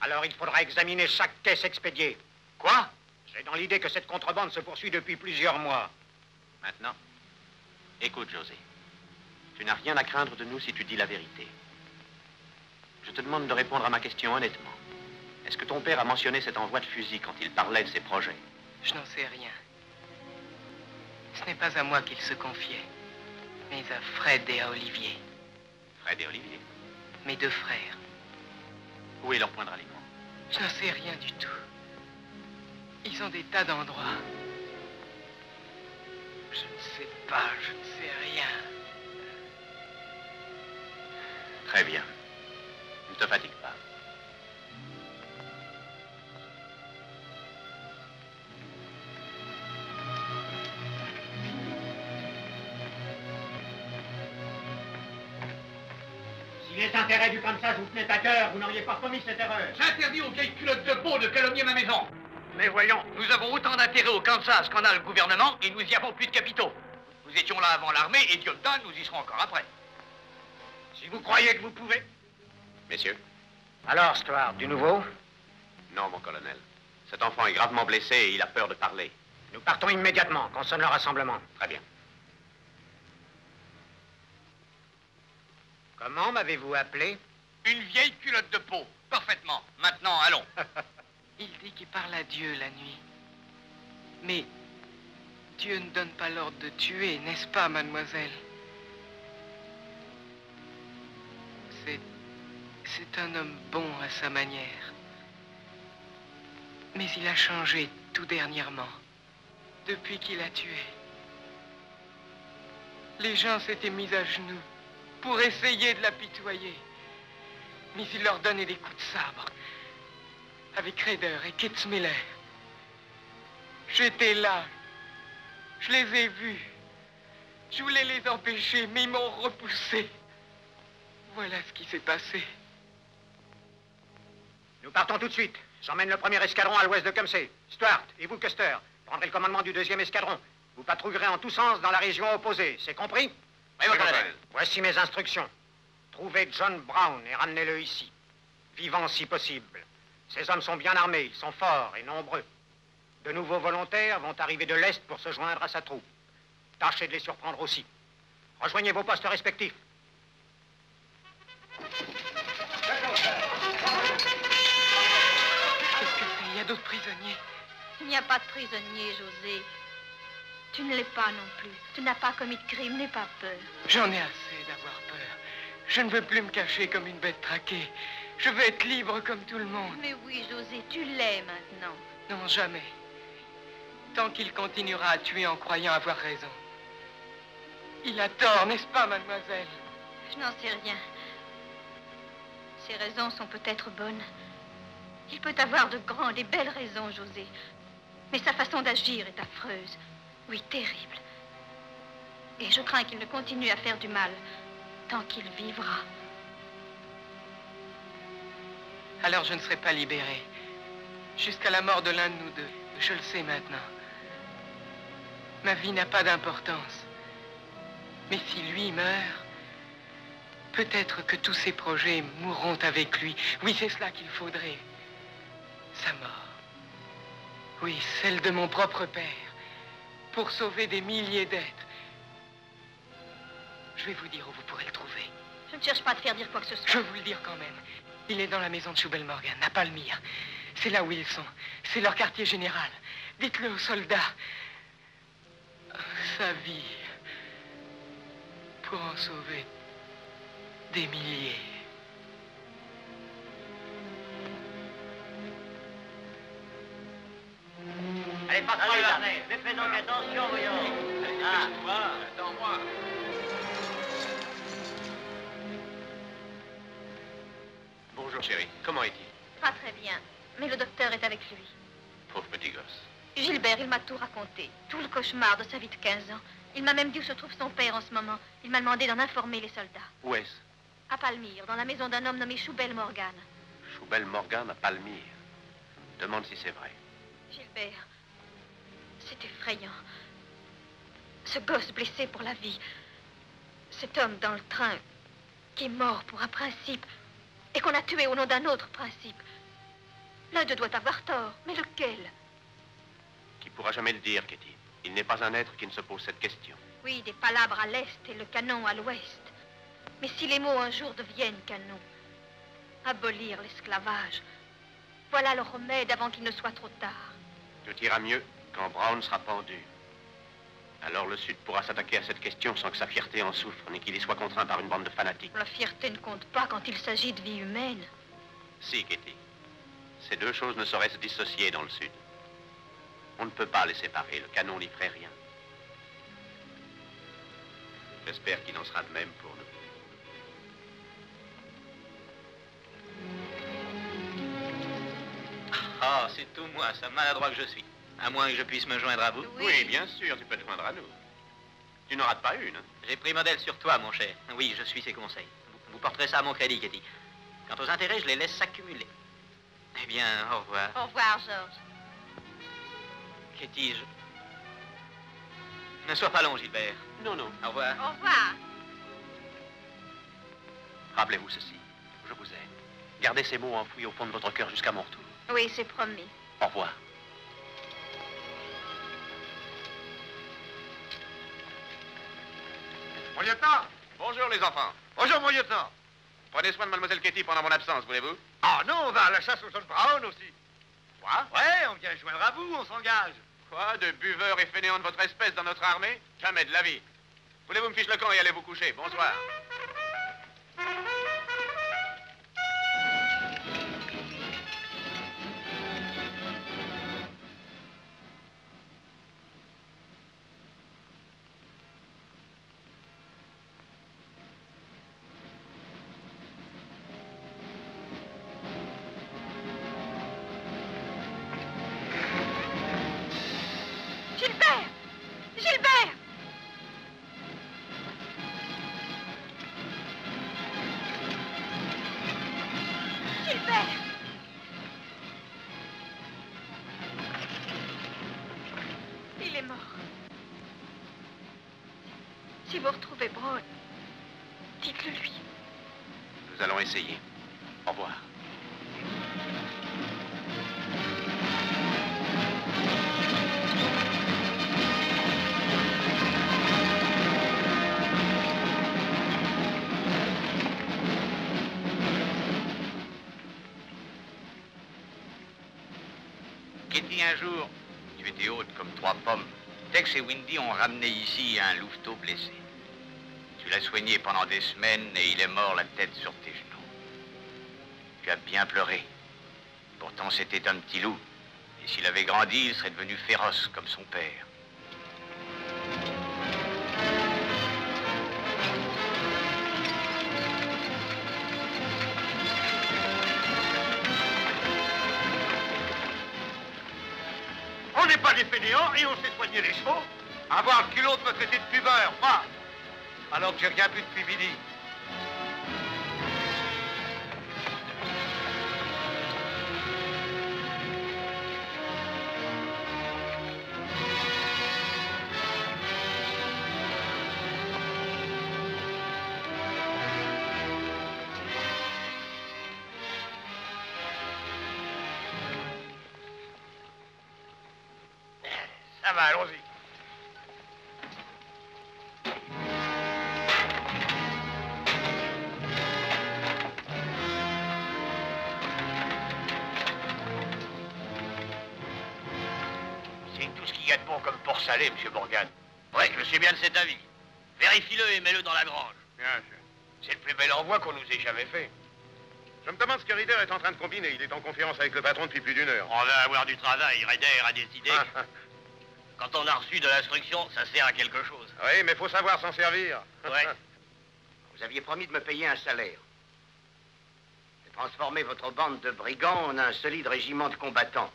Alors il faudra examiner chaque caisse expédiée. Quoi? J'ai dans l'idée que cette contrebande se poursuit depuis plusieurs mois. Maintenant, écoute, José. Tu n'as rien à craindre de nous si tu dis la vérité. Je te demande de répondre à ma question honnêtement. Est-ce que ton père a mentionné cet envoi de fusil quand il parlait de ses projets? Je n'en sais rien. Ce n'est pas à moi qu'il se confiait, mais à Fred et à Olivier. Fred et Olivier? Mes 2 frères. Où est leur point de ralliement? Je n'en sais rien du tout. Ils ont des tas d'endroits. Je ne sais pas, je ne sais rien. Très bien. Ne te fatigue pas. Si les intérêts du Kansas vous tenaient à cœur, vous n'auriez pas commis cette erreur. J'interdis aux vieilles culottes de peau de calomnier ma maison. Mais voyons. Nous avons autant d'intérêt au Kansas qu'en a le gouvernement et nous y avons plus de capitaux. Nous étions là avant l'armée et Dieu le donne, nous y serons encore après. Si vous croyez que vous pouvez. Messieurs? Alors, Stuart, du nouveau? Non, mon colonel. Cet enfant est gravement blessé et il a peur de parler. Nous partons immédiatement, qu'on sonne le rassemblement. Très bien. Comment m'avez-vous appelé? Une vieille culotte de peau. Parfaitement. Maintenant, allons. Il dit qu'il parle à Dieu la nuit. Mais Dieu ne donne pas l'ordre de tuer, n'est-ce pas, mademoiselle? C'est un homme bon à sa manière. Mais il a changé tout dernièrement, depuis qu'il a tué. Les gens s'étaient mis à genoux pour essayer de l'apitoyer. Mais il leur donnait des coups de sabre. Avec Rader et Kitzmiller. J'étais là. Je les ai vus. Je voulais les empêcher, mais ils m'ont repoussé. Voilà ce qui s'est passé. Nous partons tout de suite. J'emmène le premier escadron à l'ouest de Kemsey. Stuart, et vous, Custer, prendrez le commandement du deuxième escadron. Vous patrouillerez en tous sens dans la région opposée. C'est compris? Oui, mon colonel. Voici mes instructions. Trouvez John Brown et ramenez-le ici. Vivant si possible. Ces hommes sont bien armés, ils sont forts et nombreux. De nouveaux volontaires vont arriver de l'Est pour se joindre à sa troupe. Tâchez de les surprendre aussi. Rejoignez vos postes respectifs. Qu'est-ce que c'est? Il y a d'autres prisonniers. Il n'y a pas de prisonnier, José. Tu ne l'es pas non plus. Tu n'as pas commis de crime, n'aie pas peur. J'en ai assez d'avoir peur. Je ne veux plus me cacher comme une bête traquée. Je veux être libre comme tout le monde. Mais oui, José, tu l'es maintenant. Non, jamais. Tant qu'il continuera à tuer en croyant avoir raison. Il a tort, n'est-ce pas, mademoiselle? Je n'en sais rien. Ses raisons sont peut-être bonnes. Il peut avoir de grandes et belles raisons, José. Mais sa façon d'agir est affreuse. Oui, terrible. Et je crains qu'il ne continue à faire du mal tant qu'il vivra. Alors je ne serai pas libéré. Jusqu'à la mort de l'un de nous deux. Je le sais maintenant. Ma vie n'a pas d'importance. Mais si lui meurt, peut-être que tous ses projets mourront avec lui. Oui, c'est cela qu'il faudrait. Sa mort. Oui, celle de mon propre père. Pour sauver des milliers d'êtres. Je vais vous dire où vous pourrez le trouver. Je ne cherche pas à te faire dire quoi que ce soit. Je vais vous le dire quand même. Il est dans la maison de Schubel-Morgan, à Palmyre. C'est là où ils sont. C'est leur quartier général. Dites-le aux soldats. Sa vie. Pour en sauver des milliers. Allez, pas trop là. Mais fais donc attention, voyons. Dépêche-toi, attends-moi. Bonjour, chérie. Comment est-il? Pas très bien. Mais le docteur est avec lui. Pauvre petit gosse. Gilbert, il m'a tout raconté. Tout le cauchemar de sa vie de 15 ans. Il m'a même dit où se trouve son père en ce moment. Il m'a demandé d'en informer les soldats. Où est-ce? À Palmyre, dans la maison d'un homme nommé Schubel-Morgan. Schubel-Morgan à Palmyre. Demande si c'est vrai. Gilbert, c'est effrayant. Ce gosse blessé pour la vie. Cet homme dans le train qui est mort pour un principe et qu'on a tué au nom d'un autre principe. L'un d'eux doit avoir tort, mais lequel? Qui pourra jamais le dire, Katie. Il n'est pas un être qui ne se pose cette question. Oui, des palabres à l'est et le canon à l'ouest. Mais si les mots un jour deviennent canon, abolir l'esclavage, voilà le remède avant qu'il ne soit trop tard. Tout ira mieux quand Brown sera pendu. Alors le Sud pourra s'attaquer à cette question sans que sa fierté en souffre, ni qu'il y soit contraint par une bande de fanatiques. La fierté ne compte pas quand il s'agit de vie humaine. Si, Katie. Ces deux choses ne sauraient se dissocier dans le Sud. On ne peut pas les séparer. Le canon n'y ferait rien. J'espère qu'il en sera de même pour nous. Ah, c'est tout moi, ça maladroit que je suis. À moins que je puisse me joindre à vous. Oui, bien sûr, tu peux te joindre à nous. Tu n'en rates pas une. Hein? J'ai pris modèle sur toi, mon cher. Oui, je suis ses conseils. Vous porterez ça à mon crédit, Katie. Quant aux intérêts, je les laisse s'accumuler. Eh bien, au revoir. Au revoir, Georges. Katie, ne sois pas long, Gilbert. Non, non. Au revoir. Au revoir. Rappelez-vous ceci. Je vous aime. Gardez ces mots enfouis au fond de votre cœur jusqu'à mon retour. Oui, c'est promis. Au revoir. Mon lieutenant! Bonjour, les enfants. Bonjour, mon lieutenant! Prenez soin de Mademoiselle Katie pendant mon absence, voulez-vous? Ah non, on va à la chasse au John Brown aussi. Quoi? Ouais, on vient joindre à vous, on s'engage. Quoi? De buveurs et fainéants de votre espèce dans notre armée? Jamais de la vie. Voulez-vous me fiche le camp et allez vous coucher? Bonsoir. Gilbert! Gilbert! Gilbert! Il est mort. Si vous retrouvez Braun, dites-le lui. Nous allons essayer. Au revoir. Kitty, un jour, tu étais haute comme 3 pommes. Tex et Windy ont ramené ici un louveteau blessé. Tu l'as soigné pendant des semaines et il est mort la tête sur tes genoux. Tu as bien pleuré. Pourtant, c'était un petit loup. Et s'il avait grandi, il serait devenu féroce comme son père. On n'est pas des fainéants et on sait soigner les chevaux. Avoir le culot de me traiter de buveur, moi. Alors que j'ai rien bu depuis midi. Ça va, allons-y. C'est tout ce qu'il y a de bon comme port salé, M. Morgan. Ouais, je suis bien de cet avis. Vérifie-le et mets-le dans la grange. Bien sûr. C'est le plus bel envoi qu'on nous ait jamais fait. Je me demande ce que Ryder est en train de combiner. Il est en conférence avec le patron depuis plus d'1 heure. On va avoir du travail. Ryder a décidé. Quand on a reçu de l'instruction, ça sert à quelque chose. Oui, mais faut savoir s'en servir. Ouais. Vous aviez promis de me payer un salaire. J'ai transformé votre bande de brigands en un solide régiment de combattants.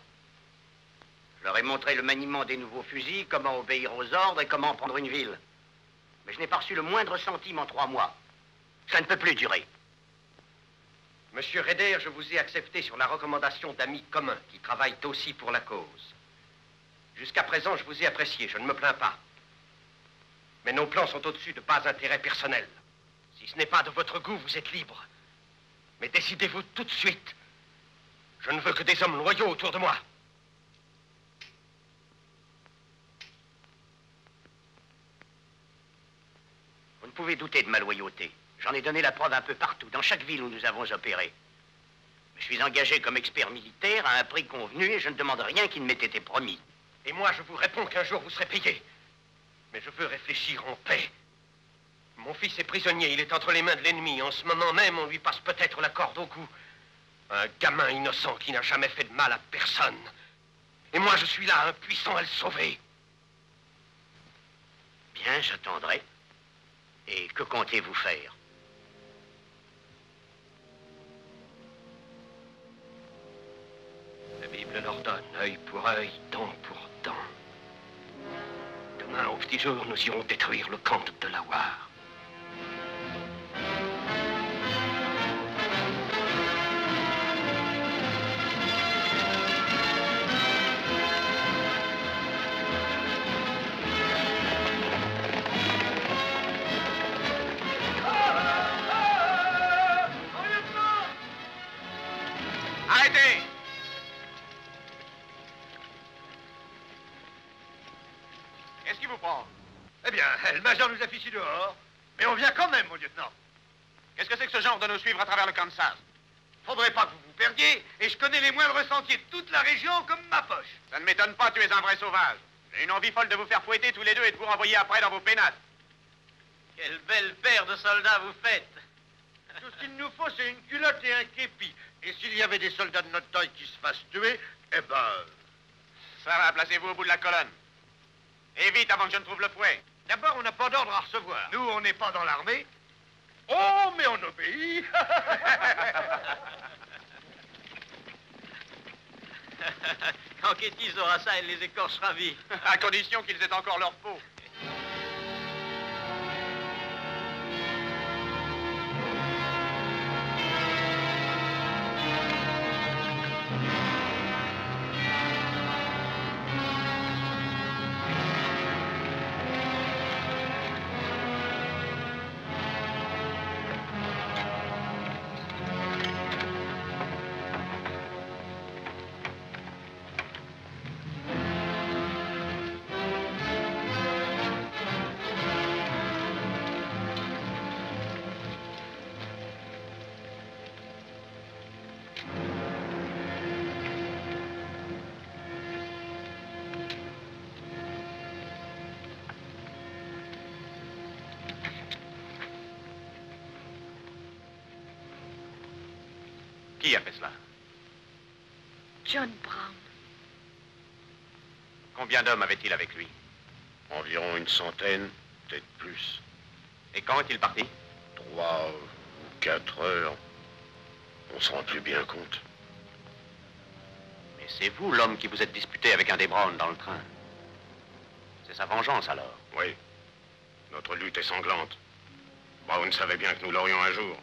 Je leur ai montré le maniement des nouveaux fusils, comment obéir aux ordres et comment prendre une ville. Mais je n'ai pas reçu le moindre centime en 3 mois. Ça ne peut plus durer. Monsieur Ryder, je vous ai accepté sur la recommandation d'amis communs qui travaillent aussi pour la cause. Jusqu'à présent, je vous ai apprécié, je ne me plains pas. Mais nos plans sont au-dessus de bas intérêts personnels. Si ce n'est pas de votre goût, vous êtes libre. Mais décidez-vous tout de suite. Je ne veux que des hommes loyaux autour de moi. Vous ne pouvez douter de ma loyauté. J'en ai donné la preuve un peu partout, dans chaque ville où nous avons opéré. Mais je suis engagé comme expert militaire à un prix convenu et je ne demande rien qui ne m'ait été promis. Et moi, je vous réponds qu'un jour, vous serez payé. Mais je veux réfléchir en paix. Mon fils est prisonnier, il est entre les mains de l'ennemi. En ce moment même, on lui passe peut-être la corde au cou. Un gamin innocent qui n'a jamais fait de mal à personne. Et moi, je suis là, impuissant à le sauver. Bien, j'attendrai. Et que comptez-vous faire? La Bible l'ordonne, œil pour œil, dent pour dent. Demain, au petit jour, nous irons détruire le camp de Delaware. Arrêtez! Qu'est-ce qui vous prend? Eh bien, le major nous a fichus dehors. Mais on vient quand même, mon lieutenant. Qu'est-ce que c'est que ce genre de nous suivre à travers le Kansas? Faudrait pas que vous vous perdiez. guerrier et je connais les moindres sentiers de toute la région comme ma poche. Ça ne m'étonne pas, tu es un vrai sauvage. J'ai une envie folle de vous faire fouetter tous les deux et de vous renvoyer après dans vos pénates. Quelle belle paire de soldats vous faites. Tout ce qu'il nous faut, c'est une culotte et un képi. Et s'il y avait des soldats de notre taille qui se fassent tuer, eh ben... Ça va, placez-vous au bout de la colonne. Et vite avant que je ne trouve le fouet. D'abord, on n'a pas d'ordre à recevoir. Nous, on n'est pas dans l'armée. Oh, mais on obéit. Quand Ketty aura ça, elle les écorchera vifs. À condition qu'ils aient encore leur peau. Qui a fait cela? John Brown. Combien d'hommes avait-il avec lui? Environ une centaine, peut-être plus. Et quand est-il parti? 3 ou 4 heures. On se rend plus bien compte. Mais c'est vous l'homme qui vous êtes disputé avec un des Brown dans le train. C'est sa vengeance alors? Oui. Notre lutte est sanglante. Brown savait bien que nous l'aurions un jour,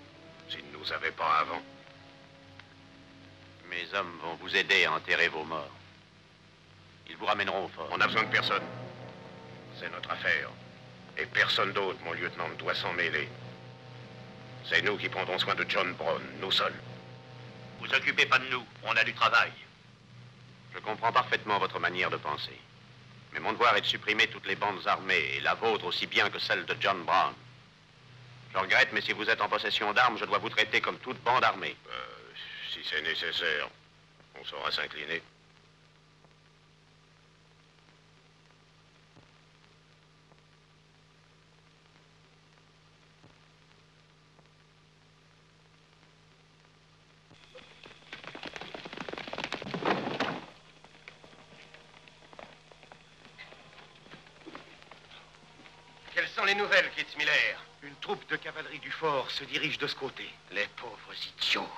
s'il ne nous avait pas avant. Mes hommes vont vous aider à enterrer vos morts. Ils vous ramèneront au fort. On n'a besoin de personne. C'est notre affaire. Et personne d'autre, mon lieutenant, ne doit s'en mêler. C'est nous qui prendrons soin de John Brown, nous seuls. Vous occupez pas de nous, on a du travail. Je comprends parfaitement votre manière de penser. Mais mon devoir est de supprimer toutes les bandes armées, et la vôtre aussi bien que celle de John Brown. Je regrette, mais si vous êtes en possession d'armes, je dois vous traiter comme toute bande armée. Si c'est nécessaire, on saura s'incliner. Quelles sont les nouvelles, Kitzmiller? Une troupe de cavalerie du fort se dirige de ce côté. Les pauvres idiots.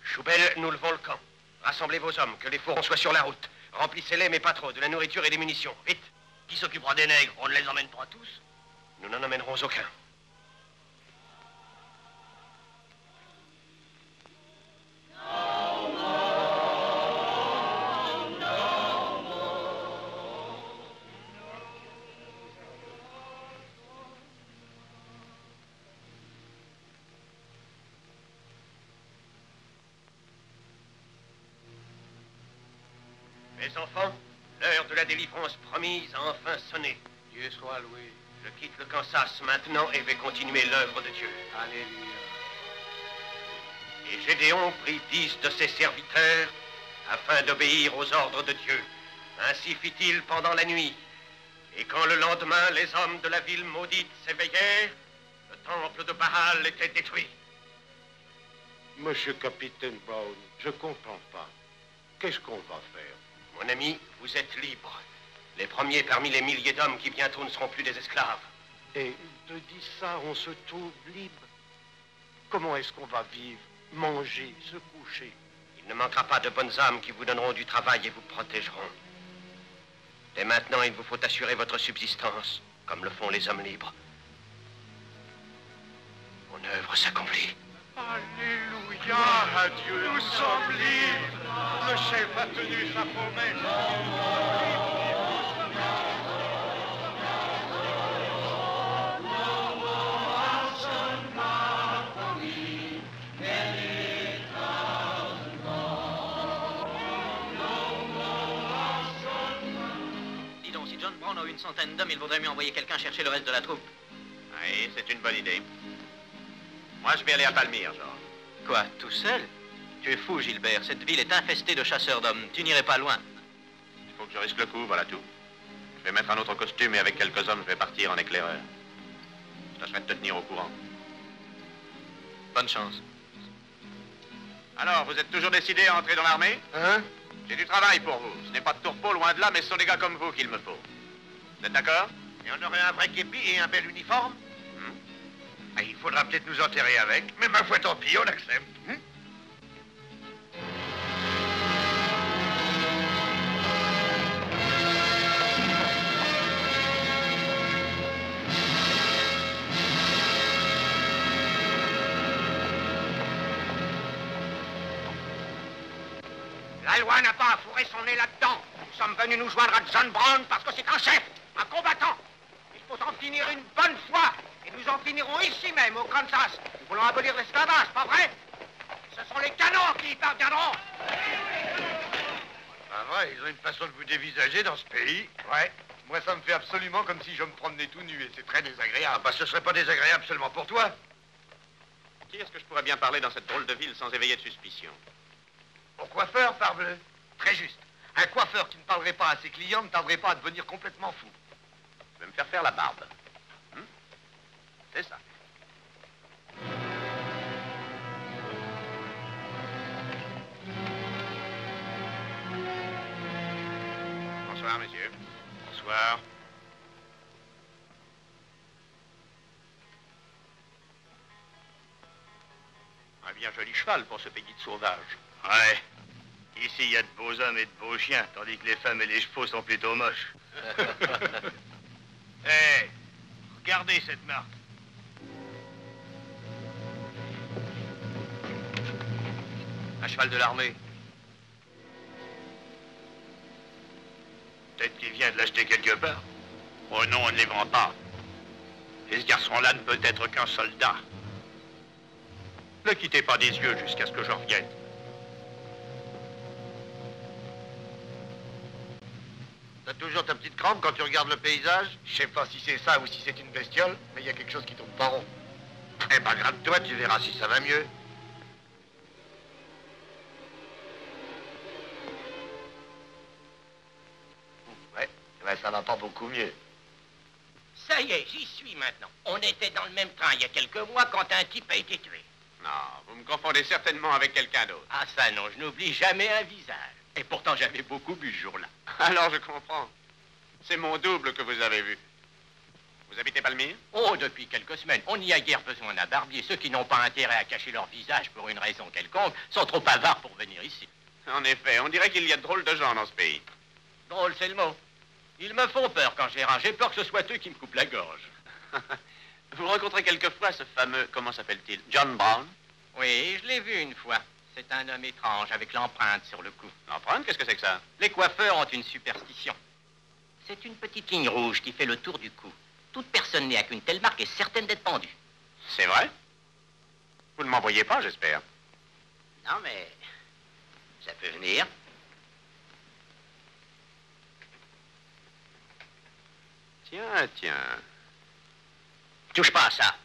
Choubel, nous levons le camp. Rassemblez vos hommes, que les fourrons soient sur la route. Remplissez-les, mais pas trop, de la nourriture et des munitions. Vite. Qui s'occupera des nègres? On ne les emmène pas tous? Nous n'en emmènerons aucun. Mes enfants, l'heure de la délivrance promise a enfin sonné. Dieu soit loué. Je quitte le Kansas maintenant et vais continuer l'œuvre de Dieu. Alléluia. Et Gédéon prit 10 de ses serviteurs afin d'obéir aux ordres de Dieu. Ainsi fit-il pendant la nuit. Et quand le lendemain, les hommes de la ville maudite s'éveillèrent, le temple de Baal était détruit. Monsieur Capitaine Brown, je comprends pas. Qu'est-ce qu'on va faire? Mon ami, vous êtes libre. Les premiers parmi les milliers d'hommes qui bientôt ne seront plus des esclaves. Et de dire ça, on se trouve libre. Comment est-ce qu'on va vivre, manger, se coucher? Il ne manquera pas de bonnes âmes qui vous donneront du travail et vous protégeront. Dès maintenant, il vous faut assurer votre subsistance, comme le font les hommes libres. Mon œuvre s'accomplit. Alléluia, adieu, nous sommes libres. Le chef a tenu sa promesse. Dis donc, si John Brown a une centaine d'hommes, il vaudrait mieux envoyer quelqu'un chercher le reste de la troupe. Oui, c'est une bonne idée. Moi, je vais aller à Palmyre, George. Quoi, tout seul? Tu es fou, Gilbert. Cette ville est infestée de chasseurs d'hommes. Tu n'irais pas loin. Il faut que je risque le coup, voilà tout. Je vais mettre un autre costume et avec quelques hommes, je vais partir en éclaireur. Je tâcherai de te tenir au courant. Bonne chance. Alors, vous êtes toujours décidé à entrer dans l'armée? Hein? J'ai du travail pour vous. Ce n'est pas de tourpeau, loin de là, mais ce sont des gars comme vous qu'il me faut. Vous êtes d'accord? Et on aurait un vrai képi et un bel uniforme? Ah, il faudra peut-être nous enterrer avec, mais ma foi, tant pis, on accepte. La loi n'a pas à fourrer son nez là-dedans. Nous sommes venus nous joindre à John Brown parce que c'est un chef, un combattant. Il faut en finir une bonne fois. Et nous en finirons ici même, au Kansas. Nous voulons abolir l'esclavage, pas vrai? Ce sont les canons qui y parviendront. Ah vrai, ils ont une façon de vous dévisager dans ce pays. Ouais. Moi, ça me fait absolument comme si je me promenais tout nu, et c'est très désagréable. Ah bah, ce serait pas désagréable seulement pour toi. Qui est-ce que je pourrais bien parler dans cette drôle de ville sans éveiller de suspicion? Au coiffeur, parbleu. Très juste. Un coiffeur qui ne parlerait pas à ses clients ne tarderait pas à devenir complètement fou. Je vais me faire faire la barbe. C'est ça. Bonsoir, messieurs. Bonsoir. Un bien joli cheval pour ce pays de sauvage. Ouais. Ici, il y a de beaux hommes et de beaux chiens, tandis que les femmes et les chevaux sont plutôt moches. Hé, regardez cette marque. Un cheval de l'armée. Peut-être qu'il vient de l'acheter quelque part. Oh non, on ne les vend pas. Et ce garçon-là ne peut être qu'un soldat. Ne quittez pas des yeux jusqu'à ce que je revienne. T'as toujours ta petite crampe quand tu regardes le paysage? Je sais pas si c'est ça ou si c'est une bestiole, mais il y a quelque chose qui tourne pas rond. Eh ben, gratte-toi, tu verras si ça va mieux. Ouais, ben ça va pas beaucoup mieux. Ça y est, j'y suis maintenant. On était dans le même train il y a quelques mois quand un type a été tué. Non, vous me confondez certainement avec quelqu'un d'autre. Ah ça non, je n'oublie jamais un visage. Et pourtant j'avais beaucoup bu ce jour-là. Alors je comprends. C'est mon double que vous avez vu. Vous habitez Palmyre? Oh, depuis quelques semaines. On n'y a guère besoin d'un barbier. Ceux qui n'ont pas intérêt à cacher leur visage pour une raison quelconque sont trop avares pour venir ici. En effet, on dirait qu'il y a de drôles de gens dans ce pays. Drôle, c'est le mot. Ils me font peur quand je les range. J'ai peur que ce soit eux qui me coupent la gorge. Vous rencontrez quelquefois ce fameux, comment s'appelle-t-il, John Brown? Oui, je l'ai vu une fois. C'est un homme étrange avec l'empreinte sur le cou. L'empreinte, qu'est-ce que c'est que ça? Les coiffeurs ont une superstition. C'est une petite ligne rouge qui fait le tour du cou. Toute personne née avec une telle marque est certaine d'être pendue. C'est vrai? Vous ne m'envoyez pas, j'espère. Non, mais ça peut venir. Tiens. Touche pas à ça.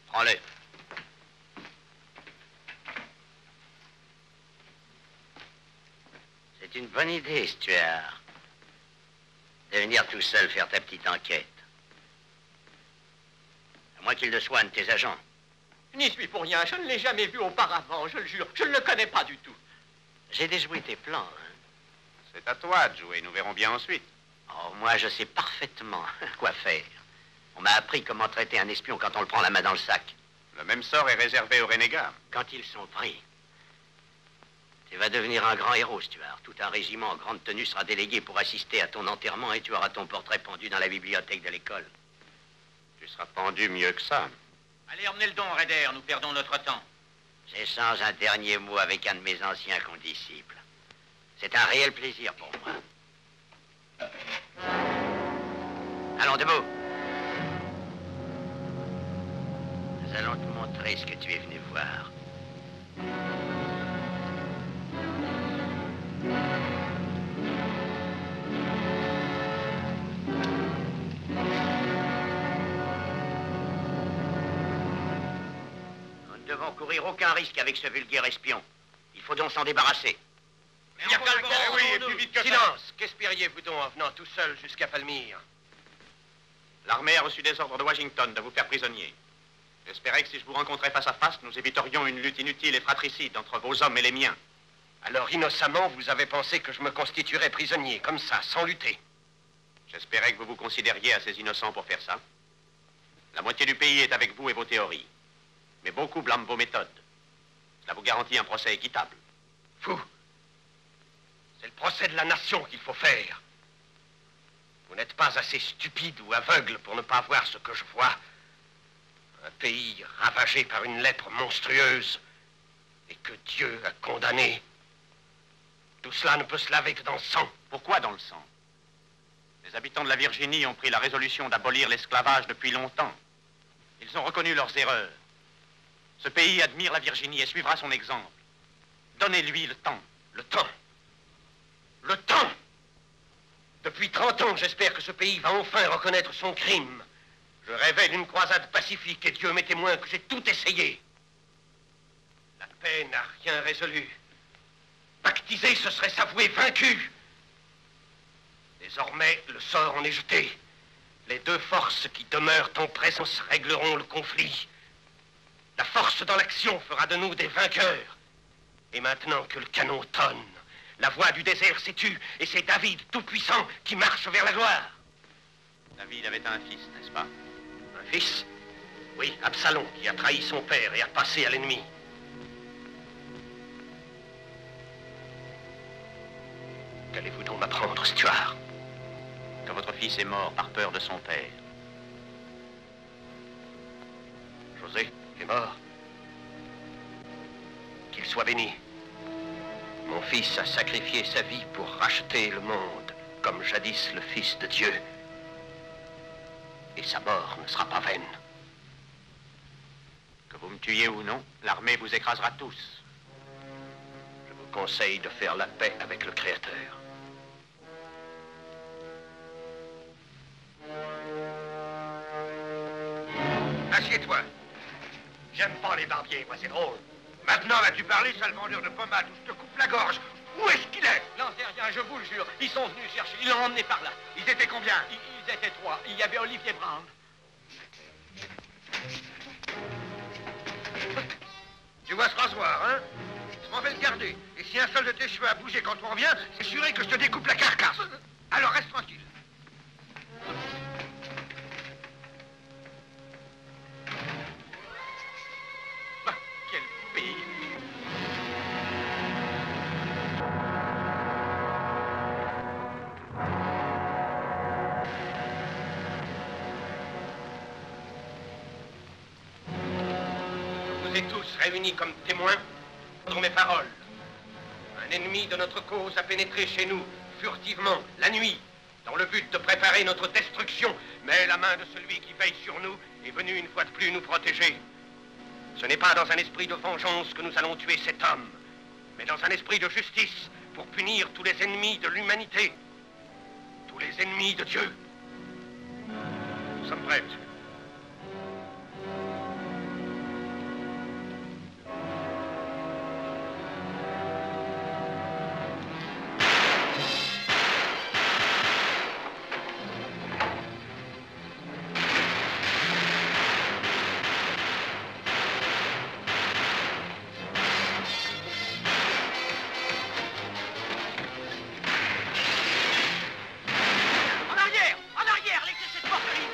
Prends-le. C'est une bonne idée, Stuart. De venir tout seul faire ta petite enquête. À moins qu'il ne soit un de tes agents. Je n'y suis pour rien. Je ne l'ai jamais vu auparavant, je le jure. Je ne le connais pas du tout. J'ai déjoué tes plans, hein. C'est à toi de jouer, nous verrons bien ensuite. Oh, moi, je sais parfaitement quoi faire. On m'a appris comment traiter un espion quand on le prend la main dans le sac. Le même sort est réservé aux renégats. Quand ils sont pris, tu vas devenir un grand héros, Stuart. Tout un régiment en grande tenue sera délégué pour assister à ton enterrement et tu auras ton portrait pendu dans la bibliothèque de l'école. Tu seras pendu mieux que ça. Allez, emmenez le don, Raider. Nous perdons notre temps. J'échange un dernier mot avec un de mes anciens condisciples. C'est un réel plaisir pour moi. Allons, debout. Nous allons te montrer ce que tu es venu voir. Nous ne devons n'avons courir aucun risque avec ce vulgaire espion. Il faut donc s'en débarrasser. Il n'y a qu'à le faire, oui, et plus vite que ça. Silence! Qu'espériez-vous donc en venant tout seul jusqu'à Palmyre? L'armée a reçu des ordres de Washington de vous faire prisonnier. J'espérais que si je vous rencontrais face à face, nous éviterions une lutte inutile et fratricide entre vos hommes et les miens. Alors, innocemment, vous avez pensé que je me constituerais prisonnier, comme ça, sans lutter? J'espérais que vous vous considériez assez innocent pour faire ça. La moitié du pays est avec vous et vos théories. Mais beaucoup blâment vos méthodes. Cela vous garantit un procès équitable. Fou! C'est le procès de la nation qu'il faut faire. Vous n'êtes pas assez stupide ou aveugle pour ne pas voir ce que je vois. Un pays ravagé par une lèpre monstrueuse et que Dieu a condamné. Tout cela ne peut se laver que dans le sang. Pourquoi dans le sang? Les habitants de la Virginie ont pris la résolution d'abolir l'esclavage depuis longtemps. Ils ont reconnu leurs erreurs. Ce pays admire la Virginie et suivra son exemple. Donnez-lui le temps. Le temps? Le temps? Depuis 30 ans, j'espère que ce pays va enfin reconnaître son crime. Je rêvais d'une croisade pacifique et Dieu m'est témoin que j'ai tout essayé. La paix n'a rien résolu. Pactiser, ce serait s'avouer vaincu. Désormais, le sort en est jeté. Les deux forces qui demeurent en présence régleront le conflit. La force dans l'action fera de nous des vainqueurs. Et maintenant que le canon tonne, la voix du désert s'est tue et c'est David tout-puissant qui marche vers la gloire. David avait un fils, n'est-ce pas? Un fils? Oui, Absalom, qui a trahi son père et a passé à l'ennemi. Qu'allez-vous donc m'apprendre, Stuart? Que votre fils est mort par peur de son père. José est mort. Qu'il soit béni. Mon fils a sacrifié sa vie pour racheter le monde, comme jadis le Fils de Dieu. Et sa mort ne sera pas vaine. Que vous me tuiez ou non, l'armée vous écrasera tous. Je vous conseille de faire la paix avec le Créateur. Assieds-toi. J'aime pas les barbiers, moi, c'est drôle. Maintenant, vas-tu parler, sale vendeur de pommade, ou je te coupe la gorge? Où est-ce qu'il est? J'en sais rien, je vous le jure. Ils sont venus chercher, ils l'ont emmené par là. Ils étaient combien? Ils étaient 3. Il y avait Olivier Brown. Tu vois ce rasoir, hein? Je m'en vais le garder. Et si un seul de tes cheveux a bougé quand on revient, c'est sûr que je te découpe la carcasse. Alors reste tranquille. Quel pays! Je vous ai tous réunis comme témoins pour mes paroles. Un ennemi de notre cause a pénétré chez nous, furtivement, la nuit, dans le but de préparer notre destruction. Mais la main de celui qui veille sur nous est venue une fois de plus nous protéger. Ce n'est pas dans un esprit de vengeance que nous allons tuer cet homme, mais dans un esprit de justice pour punir tous les ennemis de l'humanité, tous les ennemis de Dieu. Nous sommes prêts, monsieur. En arrière, laissez cette porte libre.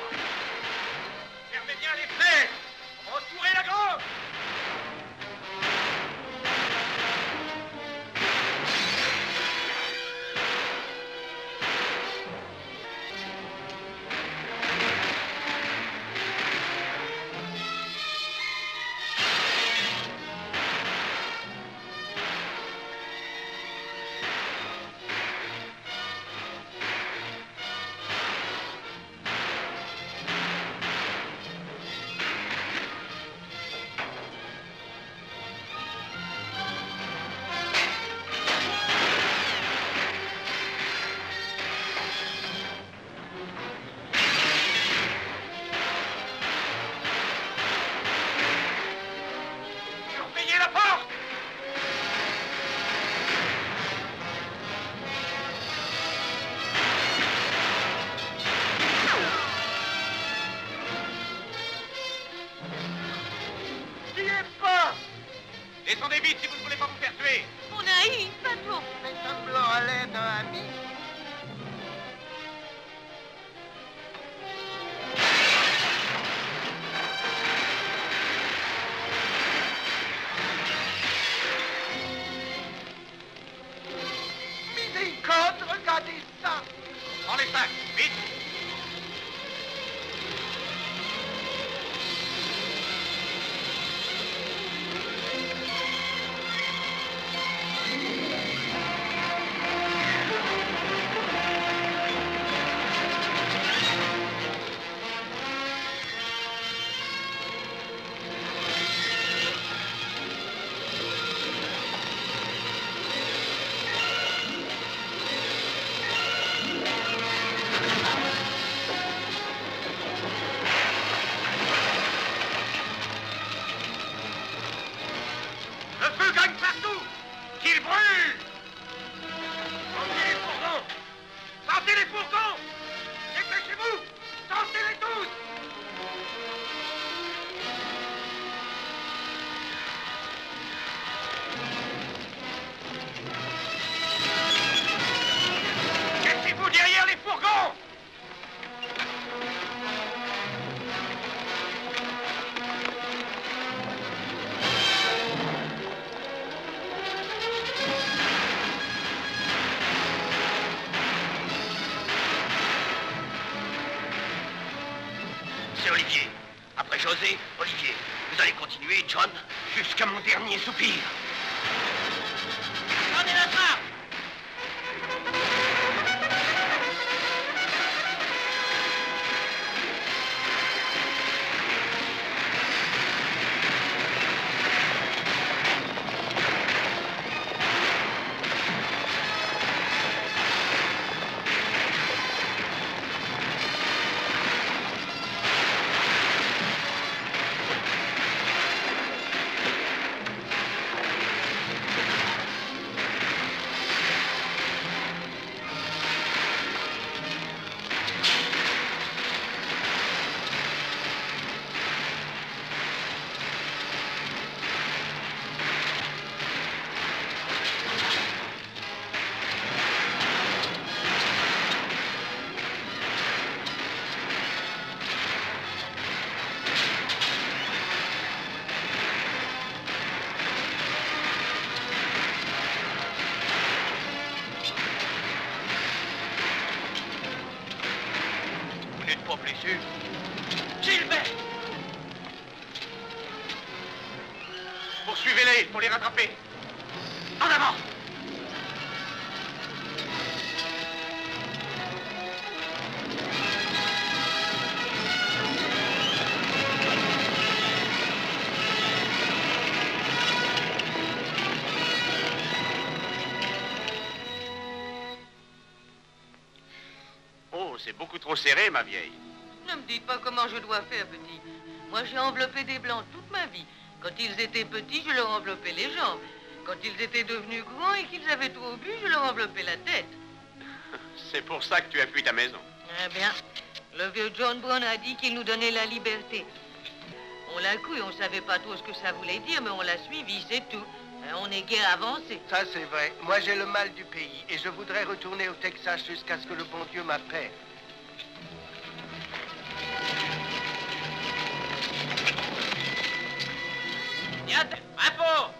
Vite! Olivier. Après José, Olivier. Vous allez continuer, John, jusqu'à mon dernier soupir. Prenez la trappe! Gilbert! Poursuivez-les, il faut les rattraper. En avant! Oh, c'est beaucoup trop serré, ma vieille. Ne me dites pas comment je dois faire, petit. Moi, j'ai enveloppé des blancs toute ma vie. Quand ils étaient petits, je leur enveloppais les jambes. Quand ils étaient devenus grands et qu'ils avaient trop bu, je leur enveloppais la tête. C'est pour ça que tu as fui ta maison. Eh bien, le vieux John Brown a dit qu'il nous donnait la liberté. On l'a cru, on ne savait pas trop ce que ça voulait dire, mais on l'a suivi, c'est tout. On est guère avancé. Ça, c'est vrai. Moi, j'ai le mal du pays et je voudrais retourner au Texas jusqu'à ce que le bon Dieu m'appelle. Info!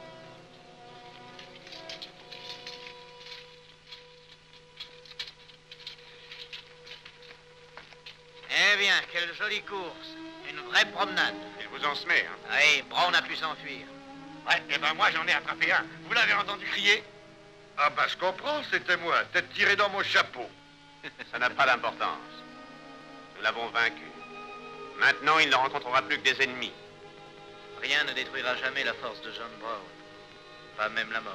Eh bien, quelle jolie course. Une vraie promenade. Il vous en se met, hein? Oui, Brown a pu s'enfuir. Ouais, eh ben moi, j'en ai attrapé un. Vous l'avez entendu crier? Ah bah, je comprends, c'était moi. Tête tirée dans mon chapeau. Ça n'a pas d'importance. Nous l'avons vaincu. Maintenant, il ne rencontrera plus que des ennemis. Rien ne détruira jamais la force de John Brown. Pas même la mort.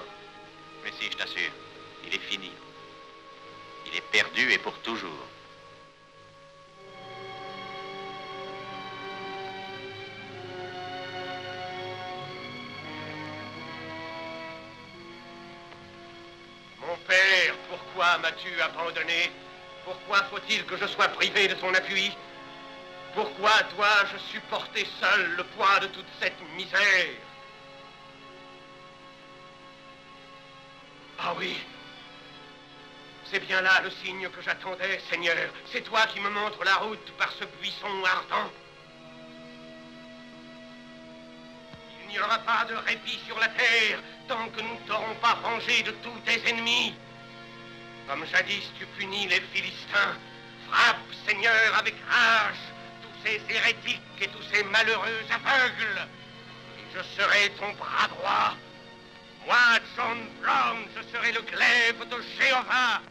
Mais si, je t'assure, il est fini. Il est perdu et pour toujours. Mon père, pourquoi m'as-tu abandonné? Pourquoi faut-il que je sois privé de ton appui? Pourquoi dois-je supporter seul le poids de toute cette misère? Ah oui, c'est bien là le signe que j'attendais, Seigneur. C'est toi qui me montres la route par ce buisson ardent. Il n'y aura pas de répit sur la terre tant que nous ne t'aurons pas vengé de tous tes ennemis. Comme jadis tu punis les Philistins, Frappe, Seigneur, avec rage, tous ces hérétiques et tous ces malheureux aveugles. Et je serai ton bras droit. Moi, John Brown, je serai le glaive de Jéhovah.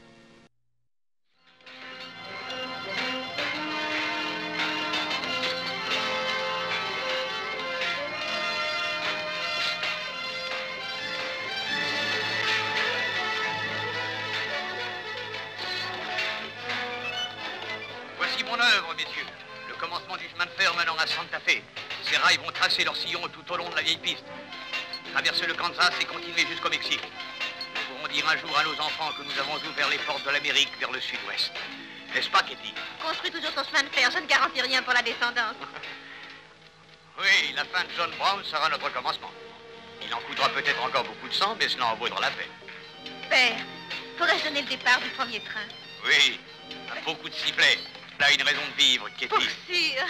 Voici mon œuvre, messieurs. Le commencement du chemin de fer menant à Santa Fe. Ces rails vont tracer leur sillon tout au long de la vieille piste. Traverser le Kansas et continuer jusqu'au Mexique. Nous pourrons dire un jour à nos enfants que nous avons ouvert les portes de l'Amérique vers le sud-ouest. N'est-ce pas, Kitty? Construis toujours ton chemin de fer, je ne garantis rien pour la descendance. Oui, la fin de John Brown sera notre commencement. Il en coûtera peut-être encore beaucoup de sang, mais cela en vaudra la peine. Père, pourrais-je donner le départ du premier train? Oui, à beaucoup de sifflets. Là, une raison de vivre, Kitty. Pour sûr.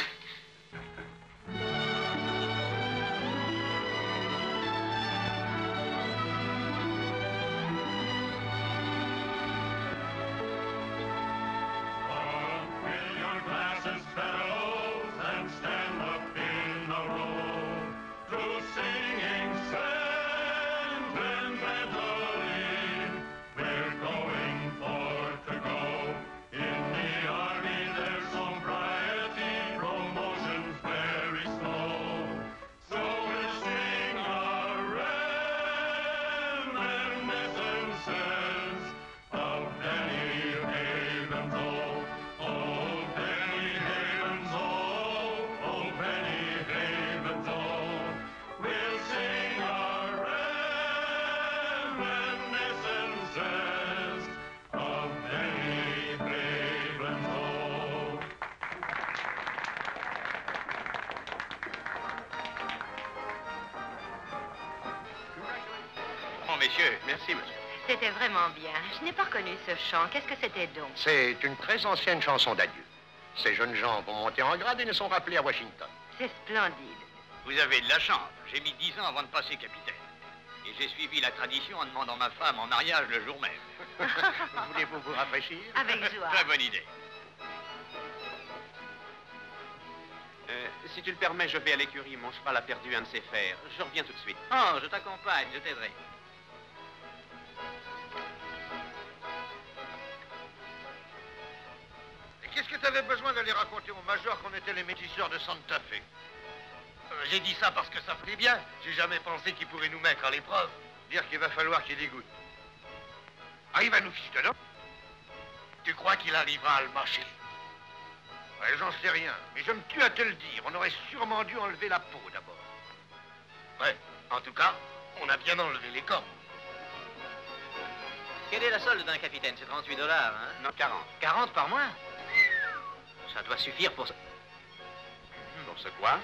Messieurs, merci, monsieur. C'était vraiment bien. Je n'ai pas reconnu ce chant. Qu'est-ce que c'était donc? C'est une très ancienne chanson d'adieu. Ces jeunes gens vont monter en grade et ne sont rappelés à Washington. C'est splendide. Vous avez de la chance. J'ai mis 10 ans avant de passer capitaine. Et j'ai suivi la tradition en demandant ma femme en mariage le jour même. Voulez-vous vous rafraîchir? Avec joie. Très bonne idée. Si tu le permets, je vais à l'écurie. Mon cheval a perdu un de ses fers. Je reviens tout de suite. Oh, je t'accompagne, je t'aiderai. Qu'est-ce que tu avais besoin d'aller raconter au major qu'on était les métisseurs de Santa Fe? J'ai dit ça parce que ça ferait bien. J'ai jamais pensé qu'il pourrait nous mettre à l'épreuve. Dire qu'il va falloir qu'il dégoûte. Ah, il va nous ficher dedans. Tu crois qu'il arrivera à le mâcher? Ouais, j'en sais rien, mais je me tue à te le dire. On aurait sûrement dû enlever la peau d'abord. Ouais, en tout cas, on a bien enlevé les corps. Quelle est la solde d'un capitaine? C'est 38 $, hein? Non, 40. 40 par mois? Ça doit suffire pour... Pour ce quoi?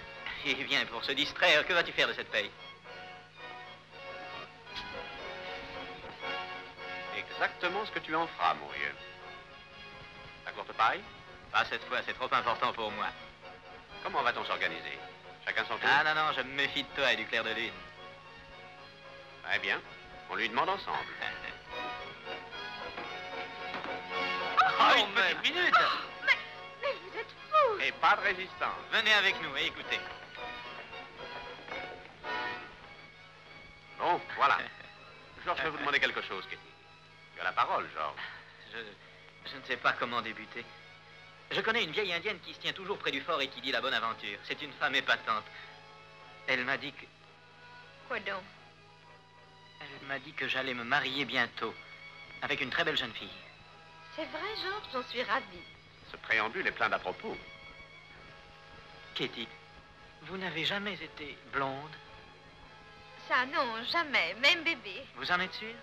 Eh bien, pour se distraire, que vas-tu faire de cette paye? Exactement ce que tu en feras, mon vieux. La courte paille? Pas cette fois, c'est trop important pour moi. Comment va-t-on s'organiser? Chacun son tour? Ah non, non, je me méfie de toi et du clair de lune. Très bien. On lui demande ensemble. Oh, une petite minute! Mais vous êtes fou! Et pas de résistance. Venez avec nous et écoutez. Bon, voilà. Georges, je vais vous demander quelque chose, Kitty. Tu as la parole, Georges. Je ne sais pas comment débuter. Je connais une vieille indienne qui se tient toujours près du fort et qui dit la bonne aventure. C'est une femme épatante. Elle m'a dit que... Quoi donc? Elle m'a dit que j'allais me marier bientôt. Avec une très belle jeune fille. C'est vrai, Georges, j'en suis ravie. Ce préambule est plein d'à propos. Kitty, vous n'avez jamais été blonde? Ça, non, jamais, même bébé. Vous en êtes sûr?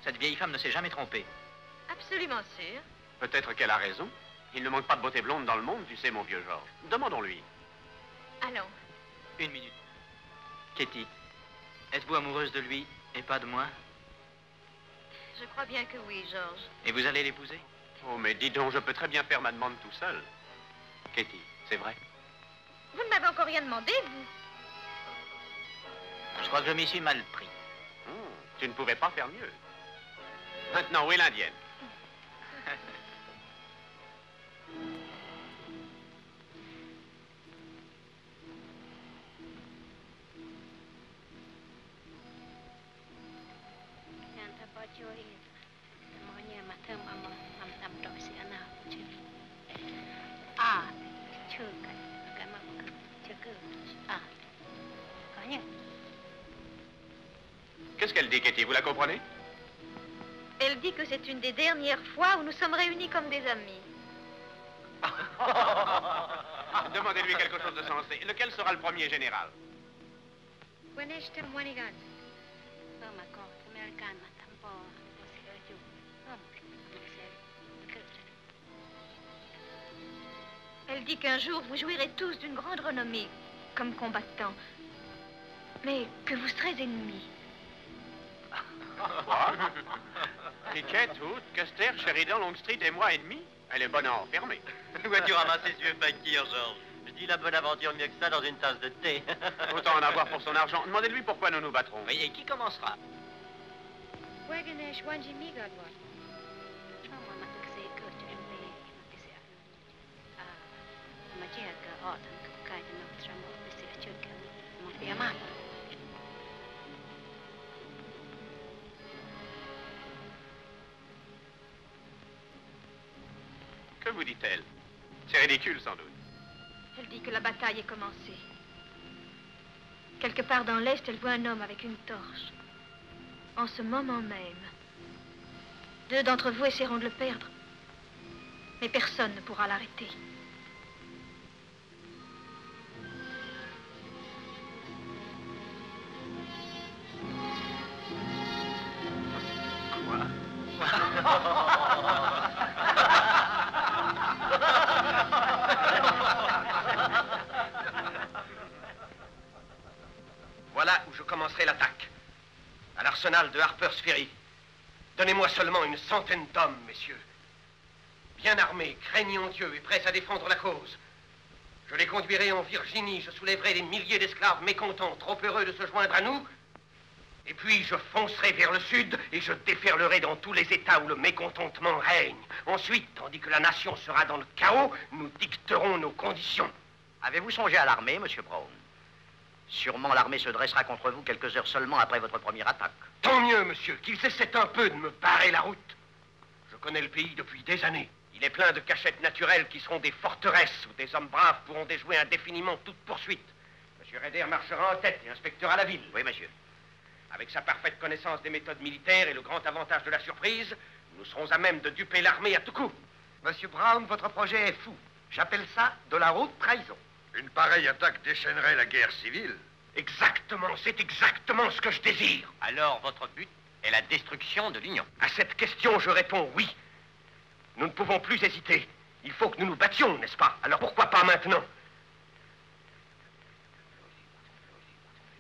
Cette vieille femme ne s'est jamais trompée. Absolument sûr. Peut-être qu'elle a raison. Il ne manque pas de beauté blonde dans le monde, tu sais, mon vieux Georges. Demandons-lui. Allons. Une minute. Kitty, êtes-vous amoureuse de lui et pas de moi? Je crois bien que oui, Georges. Et vous allez l'épouser? Oh, mais dis donc, je peux très bien faire ma demande tout seul. Kitty, c'est vrai? Vous ne m'avez encore rien demandé, vous? Je crois que je m'y suis mal pris. Tu ne pouvais pas faire mieux. Maintenant, où est l'Indienne? Qu'est-ce qu'elle dit, Katie? Vous la comprenez? Elle dit que c'est une des dernières fois où nous sommes réunis comme des amis. Demandez-lui quelque chose de sensé. Lequel sera le premier général? Elle dit qu'un jour, vous jouirez tous d'une grande renommée comme combattants, mais que vous serez ennemis. Quoi? Piquet, Hood, Custer, Sheridan, Longstreet et moi ennemis? Elle est bonne à enfermer. Où as-tu ramassé ce vieux fakir, Georges? Je dis la bonne aventure mieux que ça dans une tasse de thé. Autant en avoir pour son argent. Demandez-lui pourquoi nous nous battrons. Oui, et qui commencera? Que vous dit-elle? C'est ridicule, sans doute. Elle dit que la bataille est commencée. Quelque part dans l'Est, elle voit un homme avec une torche. En ce moment même, 2 d'entre vous essaieront de le perdre. Mais personne ne pourra l'arrêter. Voilà où je commencerai l'attaque. À l'arsenal de Harper's Ferry. Donnez-moi seulement une centaine d'hommes, messieurs. Bien armés, craignant Dieu et prêts à défendre la cause. Je les conduirai en Virginie, je soulèverai des milliers d'esclaves mécontents, trop heureux de se joindre à nous. Et puis je foncerai vers le sud et je déferlerai dans tous les États où le mécontentement règne. Ensuite, tandis que la nation sera dans le chaos, nous dicterons nos conditions. Avez-vous songé à l'armée, Monsieur Brown? Sûrement l'armée se dressera contre vous quelques heures seulement après votre première attaque. Tant mieux, monsieur, qu'ils essaient un peu de me barrer la route. Je connais le pays depuis des années. Il est plein de cachettes naturelles qui seront des forteresses où des hommes braves pourront déjouer indéfiniment toute poursuite. Monsieur Rader marchera en tête et inspectera la ville. Oui, monsieur. Avec sa parfaite connaissance des méthodes militaires et le grand avantage de la surprise, nous serons à même de duper l'armée à tout coup. Monsieur Brown, votre projet est fou. J'appelle ça de la haute trahison. Une pareille attaque déchaînerait la guerre civile. Exactement, c'est exactement ce que je désire. Alors, votre but est la destruction de l'Union. À cette question, je réponds oui. Nous ne pouvons plus hésiter. Il faut que nous nous battions, n'est-ce pas? Alors pourquoi pas maintenant?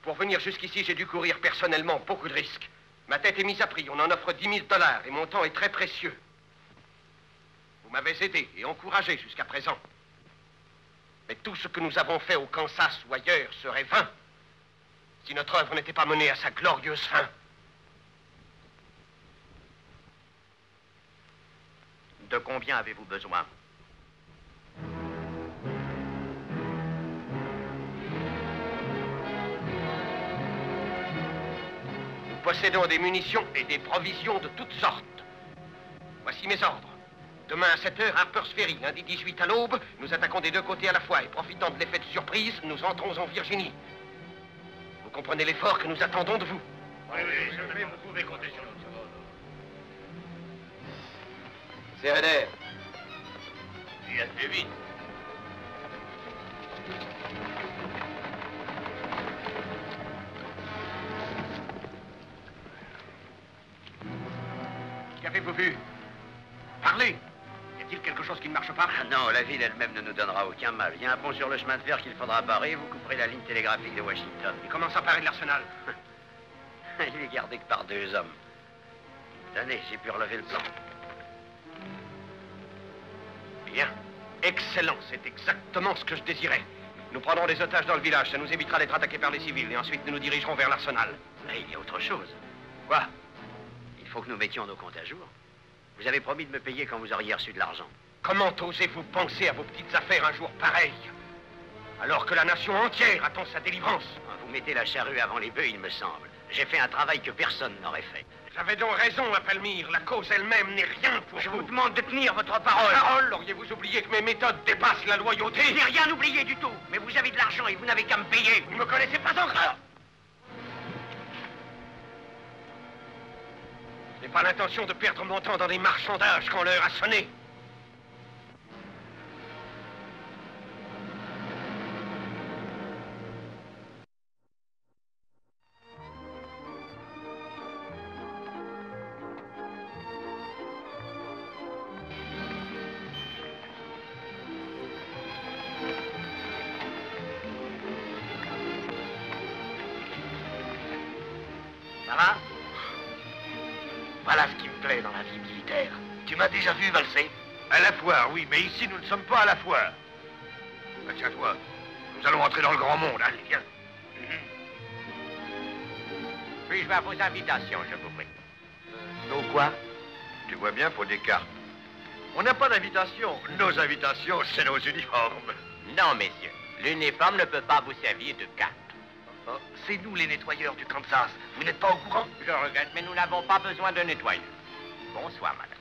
Pour venir jusqu'ici, j'ai dû courir personnellement beaucoup de risques. Ma tête est mise à prix, on en offre $10 000 et mon temps est très précieux. Vous m'avez aidé et encouragé jusqu'à présent. Mais tout ce que nous avons fait au Kansas ou ailleurs serait vain si notre œuvre n'était pas menée à sa glorieuse fin. De combien avez-vous besoin? Nous possédons des munitions et des provisions de toutes sortes. Voici mes ordres. Demain à 7 heures, Harper's Ferry, lundi 18 à l'aube, nous attaquons des 2 côtés à la fois et profitant de l'effet de surprise, nous entrons en Virginie. Vous comprenez l'effort que nous attendons de vous? Oui, vous pouvez compter sur nous. C'est Rader. Il y a plus vite. Qu'avez-vous vu? Parlez! Y a-t-il quelque chose qui ne marche pas? Ah non, la ville elle-même ne nous donnera aucun mal. Il y a un pont sur le chemin de fer qu'il faudra barrer et vous couperez la ligne télégraphique de Washington. Et comment s'emparer de l'arsenal? Il est gardé que par 2 hommes. Tenez, j'ai pu relever le plan. Bien. Excellent. C'est exactement ce que je désirais. Nous prendrons des otages dans le village. Ça nous évitera d'être attaqués par les civils. Et ensuite, nous nous dirigerons vers l'arsenal. Mais il y a autre chose. Quoi? Il faut que nous mettions nos comptes à jour. Vous avez promis de me payer quand vous auriez reçu de l'argent. Comment osez-vous penser à vos petites affaires un jour pareil? Alors que la nation entière attend sa délivrance. Vous mettez la charrue avant les bœufs, il me semble. J'ai fait un travail que personne n'aurait fait. Vous avez donc raison, à Palmyre. La cause elle-même n'est rien pour Je vous. vous demande de tenir votre parole. Parole, auriez-vous oublié que mes méthodes dépassent la loyauté? Je n'ai rien oublié du tout. Mais vous avez de l'argent et vous n'avez qu'à me payer. Vous ne me connaissez pas encore. Je n'ai pas l'intention de perdre mon temps dans des marchandages quand l'heure a sonné. Ça va? Voilà ce qui me plaît dans la vie militaire. Tu m'as déjà vu valser? À la foire, oui, mais ici, nous ne sommes pas à la foire. Ah, tiens-toi, nous allons entrer dans le grand monde. Allez, viens. Puis-je voir vos invitations, je vous prie? Nos quoi? Tu vois bien, faut des cartes. On n'a pas d'invitation. Nos invitations, c'est nos uniformes. Non, messieurs. L'uniforme ne peut pas vous servir de carte. Oh, c'est nous les nettoyeurs du Kansas. Vous n'êtes pas au courant? Je regrette, mais nous n'avons pas besoin de nettoyeur. Bonsoir, madame.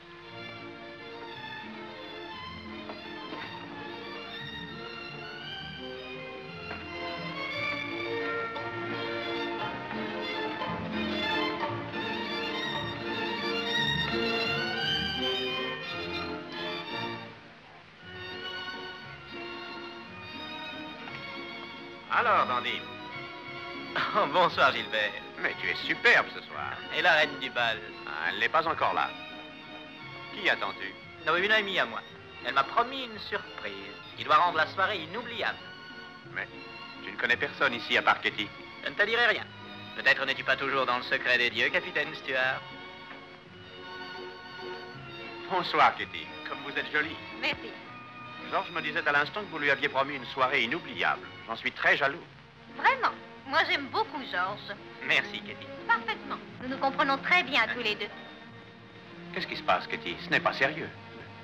Alors, Dandy. Oh, bonsoir, Gilbert. Mais tu es superbe ce soir. Et la reine du bal? Ah, elle n'est pas encore là. Qui attends-tu? Non, une amie à moi. Elle m'a promis une surprise qui doit rendre la soirée inoubliable. Mais tu ne connais personne ici à part Katie. Je ne te dirai rien. Peut-être n'es-tu pas toujours dans le secret des dieux, capitaine Stuart? Bonsoir, Katie. Comme vous êtes jolie. Merci. Georges me disait à l'instant que vous lui aviez promis une soirée inoubliable. J'en suis très jaloux. Vraiment. Moi, j'aime beaucoup Georges. Merci, Katie. Parfaitement. Nous nous comprenons très bien tous les deux. Qu'est-ce qui se passe, Katie? Ce n'est pas sérieux.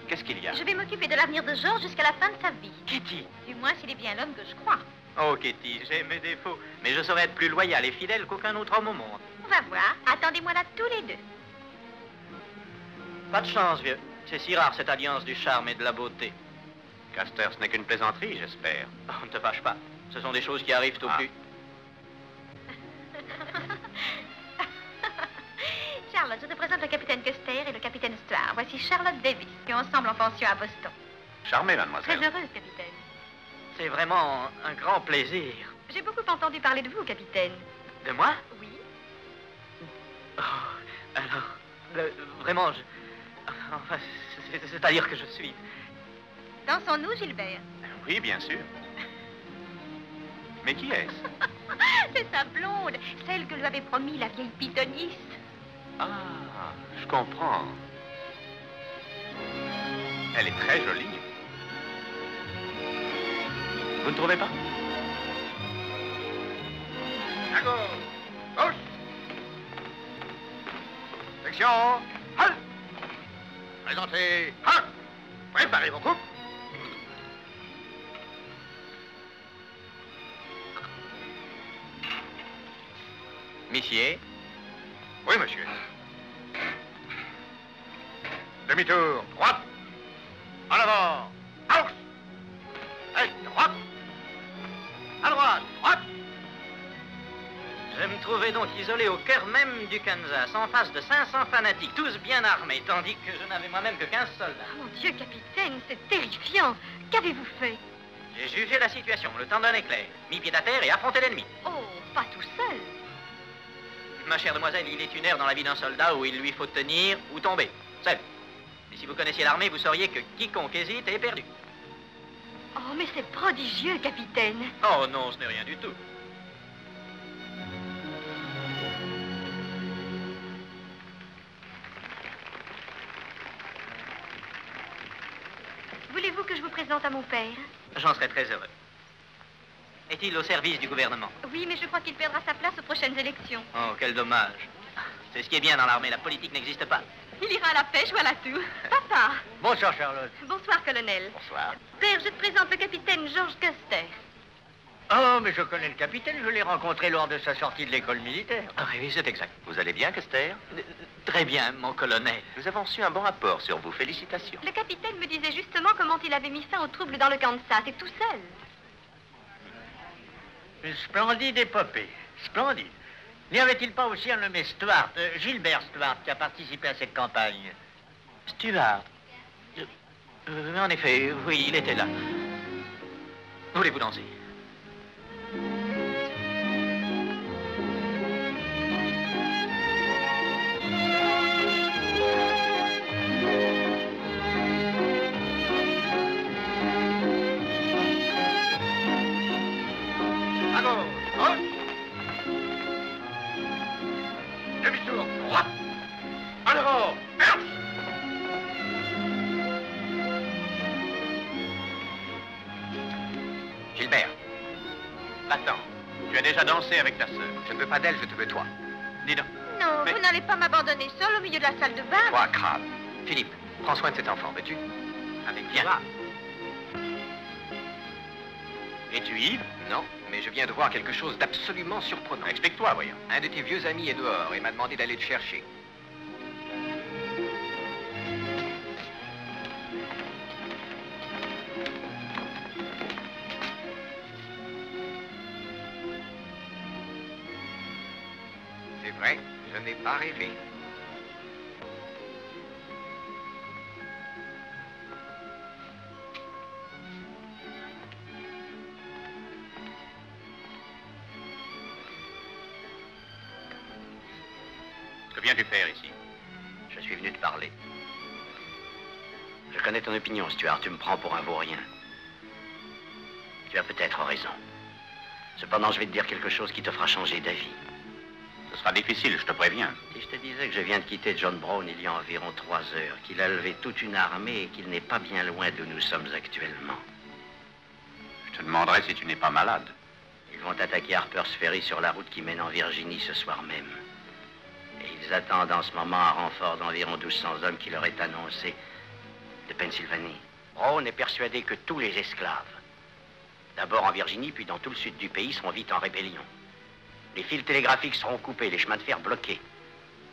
Qu'est-ce qu'il y a? Je vais m'occuper de l'avenir de Georges jusqu'à la fin de sa vie. Katie! Du moins, s'il est bien l'homme que je crois. Oh, Katie, j'ai mes défauts. Mais je saurais être plus loyal et fidèle qu'aucun autre homme au monde. On va voir. Attendez-moi là tous les deux. Pas de chance, vieux. C'est si rare, cette alliance du charme et de la beauté. Caster, ce n'est qu'une plaisanterie, j'espère. Oh, ne te fâche pas. Ce sont des choses qui arrivent au plus. Charlotte, je te présente le capitaine Custer et le capitaine Stuart. Voici Charlotte Davis, qui est ensemble en pension à Boston. Charmée, Très mademoiselle. heureuse, capitaine. C'est vraiment un grand plaisir. J'ai beaucoup entendu parler de vous, capitaine. De moi? Oui. Oh, alors, vraiment, enfin, c'est-à-dire que je suis... Dansons-nous, Gilbert? Oui, bien sûr. Mais qui est-ce? C'est sa blonde, celle que lui avait promis la vieille pythoniste. Ah, je comprends. Elle est très jolie. Vous ne trouvez pas? À gauche. Gauche. Section. Halt. Présentez. Halt. Préparez vos coupes. Monsieur? Oui, monsieur. Demi-tour. Droite. En avant. À gauche. Allez, droite. À droite. Droite. Je me trouvais donc isolé au cœur même du Kansas, en face de 500 fanatiques, tous bien armés, tandis que je n'avais moi-même que 15 soldats. Mon Dieu, capitaine, c'est terrifiant. Qu'avez-vous fait? J'ai jugé la situation, le temps d'un éclair, mis pied à terre et affronté l'ennemi. Oh, pas tout seul. Ma chère demoiselle, il est une heure dans la vie d'un soldat où il lui faut tenir ou tomber, seul. Et si vous connaissiez l'armée, vous sauriez que quiconque hésite est perdu. Oh, mais c'est prodigieux, capitaine. Oh non, ce n'est rien du tout. Voulez-vous que je vous présente à mon père? J'en serais très heureux. Est-il au service du gouvernement? Oui, mais je crois qu'il perdra sa place aux prochaines élections. Oh, quel dommage. C'est ce qui est bien dans l'armée, la politique n'existe pas. Il ira à la pêche, voilà tout. Papa. Bonsoir, Charlotte. Bonsoir, colonel. Bonsoir. Père, je te présente le capitaine George Custer. Oh, mais je connais le capitaine, je l'ai rencontré lors de sa sortie de l'école militaire. Ah oui, c'est exact. Vous allez bien, Custer? Très bien, mon colonel. Nous avons reçu un bon rapport sur vous. Félicitations. Le capitaine me disait justement comment il avait mis fin aux troubles dans le Kansas, et tout seul. Une splendide épopée. Splendide. N'y avait-il pas aussi un nommé Stuart, Gilbert Stuart, qui a participé à cette campagne? Stuart. En effet, oui, il était là. Voulez-vous danser? À gauche, gauche. Demi-tour, droite. En avant, marche. Gilbert, va-t'en. Tu as déjà dansé avec ta sœur. Je ne veux pas d'elle, je te veux toi. Dis donc. Non, vous n'allez pas m'abandonner seul au milieu de la salle de bain. Toi, crabe. Philippe, prends soin de cet enfant, veux-tu? Avec bien. Es-tu ivre? Non, mais je viens de voir quelque chose d'absolument surprenant. Explique-toi, voyons. Un de tes vieux amis est dehors et m'a demandé d'aller le chercher. C'est vrai, je n'ai pas rêvé. Que viens-tu faire ici? Je suis venu te parler. Je connais ton opinion, Stuart. Tu me prends pour un vaurien. Tu as peut-être raison. Cependant, je vais te dire quelque chose qui te fera changer d'avis. Ce sera difficile, je te préviens. Si je te disais que je viens de quitter John Brown il y a environ 3 heures, qu'il a levé toute une armée et qu'il n'est pas bien loin d'où nous sommes actuellement. Je te demanderai si tu n'es pas malade. Ils vont attaquer Harper's Ferry sur la route qui mène en Virginie ce soir même. Et ils attendent en ce moment un renfort d'environ 1200 hommes qui leur est annoncé de Pennsylvanie. Brown est persuadé que tous les esclaves, d'abord en Virginie, puis dans tout le sud du pays, seront vite en rébellion. Les fils télégraphiques seront coupés, les chemins de fer bloqués.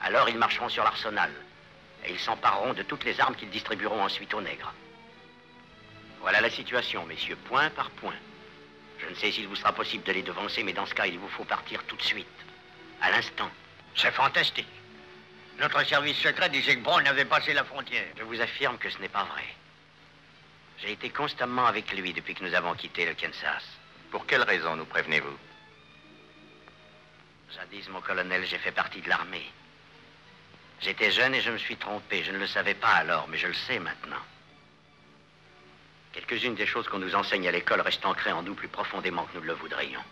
Alors ils marcheront sur l'arsenal. Et ils s'empareront de toutes les armes qu'ils distribueront ensuite aux nègres. Voilà la situation, messieurs, point par point. Je ne sais s'il vous sera possible de les devancer, mais dans ce cas, il vous faut partir tout de suite. À l'instant. C'est fantastique. Notre service secret disait que Brown avait passé la frontière. Je vous affirme que ce n'est pas vrai. J'ai été constamment avec lui depuis que nous avons quitté le Kansas. Pour quelle raison nous prévenez-vous? Jadis, mon colonel, j'ai fait partie de l'armée. J'étais jeune et je me suis trompé. Je ne le savais pas alors, mais je le sais maintenant. Quelques-unes des choses qu'on nous enseigne à l'école restent ancrées en nous plus profondément que nous le voudrions.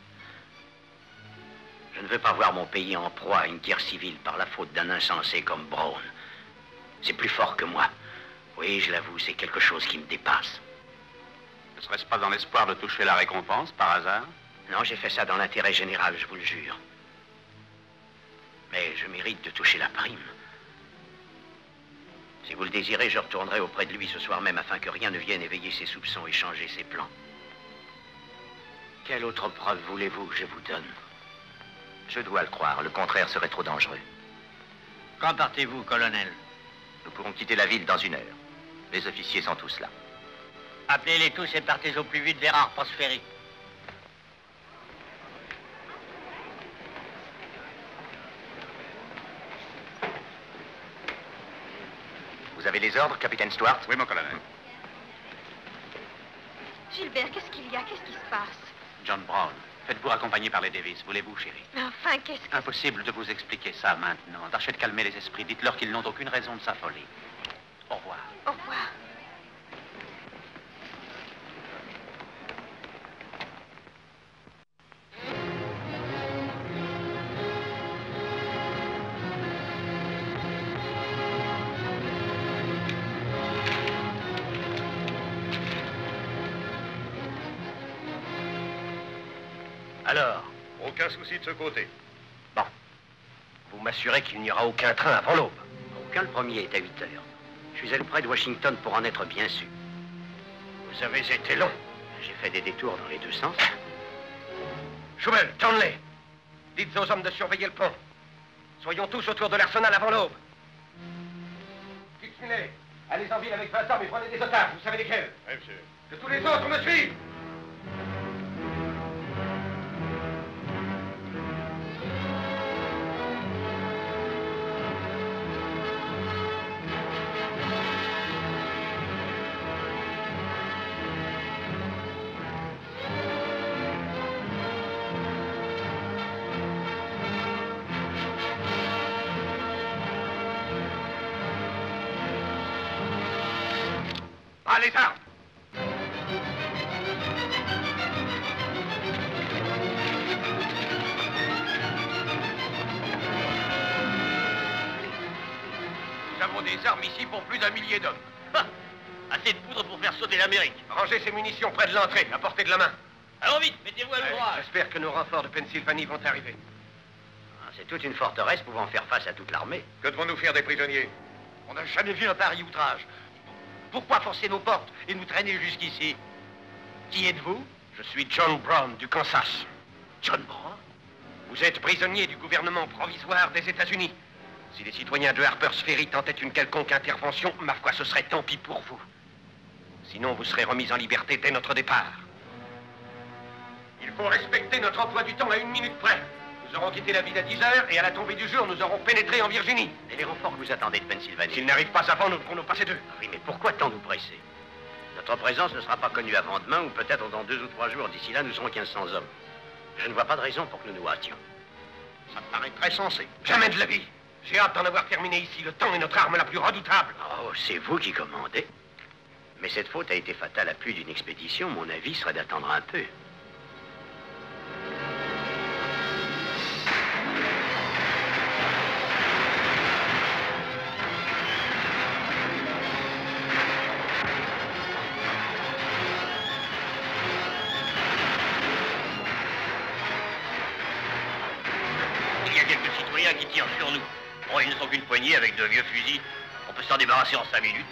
Je ne veux pas voir mon pays en proie à une guerre civile par la faute d'un insensé comme Brown. C'est plus fort que moi. Oui, je l'avoue, c'est quelque chose qui me dépasse. Ne serait-ce pas dans l'espoir de toucher la récompense, par hasard? Non, j'ai fait ça dans l'intérêt général, je vous le jure. Mais je mérite de toucher la prime. Si vous le désirez, je retournerai auprès de lui ce soir même afin que rien ne vienne éveiller ses soupçons et changer ses plans. Quelle autre preuve voulez-vous que je vous donne? Je dois le croire, le contraire serait trop dangereux. Quand partez-vous, colonel? Nous pourrons quitter la ville dans 1 heure. Les officiers sont tous là. Appelez-les tous et partez au plus vite vers Harper's Ferry. Vous avez les ordres, capitaine Stuart? Oui, mon colonel. Gilbert, qu'est-ce qu'il y a? Qu'est-ce qui se passe? John Brown, faites-vous accompagner par les Davis, voulez-vous, chérie? Mais enfin, qu'est-ce que... Impossible de vous expliquer ça maintenant. Tâchez de calmer les esprits. Dites-leur qu'ils n'ont aucune raison de s'affoler. Au revoir. Au revoir. Alors? Aucun souci de ce côté. Bon. Vous m'assurez qu'il n'y aura aucun train avant l'aube? Aucun, le premier est à 8 heures. Je suis allé près de Washington pour en être bien sûr. Vous avez été long. J'ai fait des détours dans les deux sens. Joel, Townley, dites aux hommes de surveiller le pont. Soyons tous autour de l'arsenal avant l'aube. Fixez-les. Allez en ville avec 20 hommes et prenez des otages. Vous savez lesquels? Oui, monsieur. Que tous les autres me suivent. Ah, les armes! Nous avons des armes ici pour plus d'1 millier d'hommes. Assez de poudre pour faire sauter l'Amérique. Rangez ces munitions près de l'entrée, à portée de la main. Allons vite, mettez-vous à l'ouvrage. J'espère que nos renforts de Pennsylvanie vont arriver. C'est toute une forteresse pouvant faire face à toute l'armée. Que devons-nous faire des prisonniers? On n'a jamais vu un pareil outrage. Pourquoi forcer nos portes et nous traîner jusqu'ici? Qui êtes-vous? Je suis John Brown du Kansas. John Brown? Vous êtes prisonnier du gouvernement provisoire des États-Unis. Si les citoyens de Harper's Ferry tentaient une quelconque intervention, ma foi, ce serait tant pis pour vous. Sinon, vous serez remis en liberté dès notre départ. Il faut respecter notre emploi du temps à 1 minute près. Nous aurons quitté la ville à 10 heures et à la tombée du jour, nous aurons pénétré en Virginie. Et les renforts que vous attendez de Pennsylvanie? S'ils n'arrivent pas avant, nous devrons nous passer d'eux. Oui, mais pourquoi tant nous presser? Notre présence ne sera pas connue avant demain ou peut-être dans 2 ou 3 jours. D'ici là, nous serons 1500 hommes. Je ne vois pas de raison pour que nous nous hâtions. Ça me paraît très sensé. Jamais de la vie. J'ai hâte d'en avoir terminé ici. Le temps est notre arme la plus redoutable. Oh, c'est vous qui commandez. Mais cette faute a été fatale à plus d'une expédition. Mon avis serait d'attendre un peu. Il y a quelques citoyens qui tirent sur nous. Bon, ils ne sont qu'une poignée avec de vieux fusils. On peut s'en débarrasser en 5 minutes.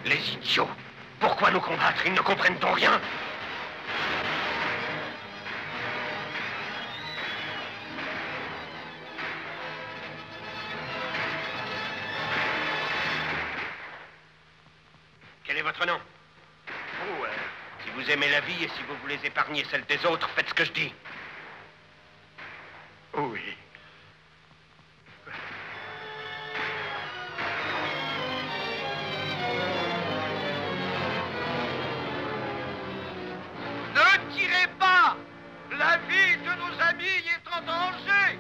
Les idiots. Pourquoi nous combattre? Ils ne comprennent donc rien. Quel est votre nom? Oh, si vous aimez la vie et si vous voulez épargner celle des autres, faites ce que je dis. Oui. Ne tirez pas! La vie de nos amis est en danger!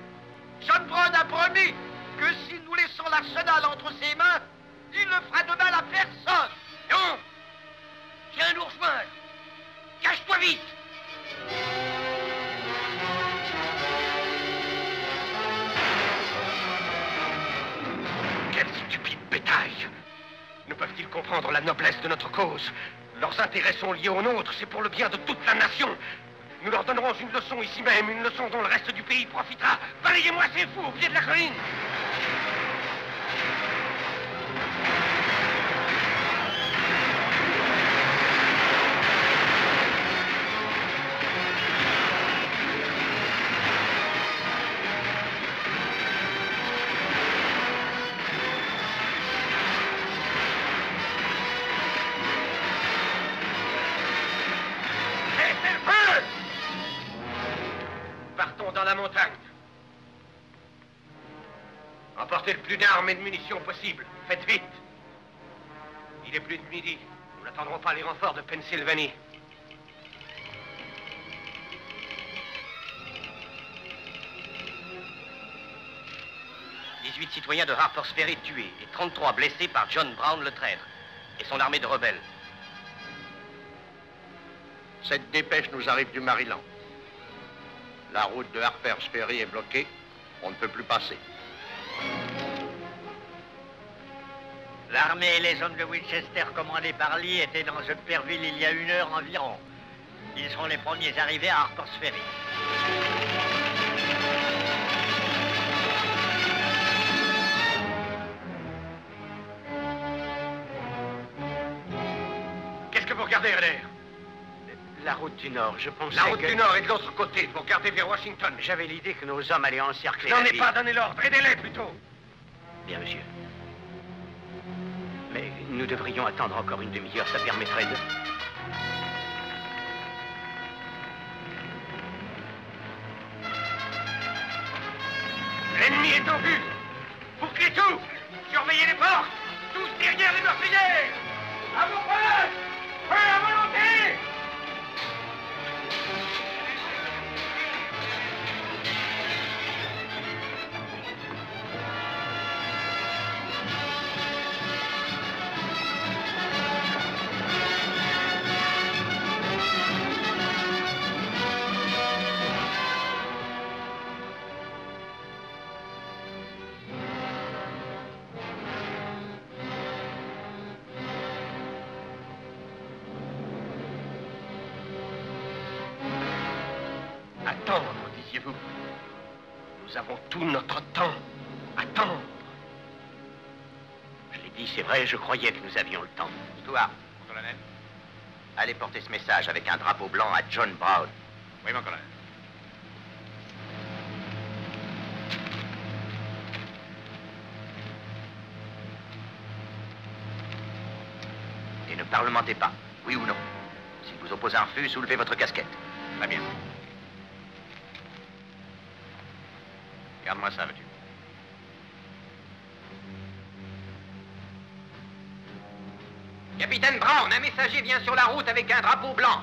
John Brown a promis que si nous laissons l'arsenal entre ses mains, il ne fera de mal à personne! Non! Viens nous rejoindre! Cache-toi vite! Quel stupide bétail! Ne peuvent-ils comprendre la noblesse de notre cause? Leurs intérêts sont liés aux nôtres, c'est pour le bien de toute la nation. Nous leur donnerons une leçon ici même, une leçon dont le reste du pays profitera. Balayez-moi ces fous au pied de la colline! Partons dans la montagne. Emportez le plus d'armes et de munitions possible. Faites vite. Il est plus de midi. Nous n'attendrons pas les renforts de Pennsylvanie. « 18 citoyens de Harper's Ferry tués et 33 blessés par John Brown le traître et son armée de rebelles. Cette dépêche nous arrive du Maryland. La route de Harper's Ferry est bloquée. On ne peut plus passer. L'armée et les hommes de Winchester commandés par Lee étaient dans Upperville il y a 1 heure environ. Ils seront les premiers arrivés à Harper's Ferry. Qu'est-ce que vous regardez, Adair? La route du Nord, je pensais La route que... du Nord est de l'autre côté, pour garder vers Washington. J'avais l'idée que nos hommes allaient encercler Je n'en la ai ville. pas donné l'ordre, aidez-les plutôt. Bien, monsieur. Mais nous devrions attendre encore une demi-heure, ça permettrait de... L'ennemi est en vue. Bouclez tout. Surveillez les portes. Tous derrière les meurtriers. À vos postes. Feu à volonté. Attendre, disiez-vous. Nous avons tout notre temps. Attendre. Je l'ai dit, c'est vrai, je croyais que nous avions le temps. Stuart, mon colonel. Allez porter ce message avec un drapeau blanc à John Brown. Oui, mon colonel. Et ne parlementez pas, oui ou non. Si vous opposez un refus, soulevez votre casquette. Très bien. Garde-moi ça, veux-tu? Capitaine Brown, un messager vient sur la route avec un drapeau blanc.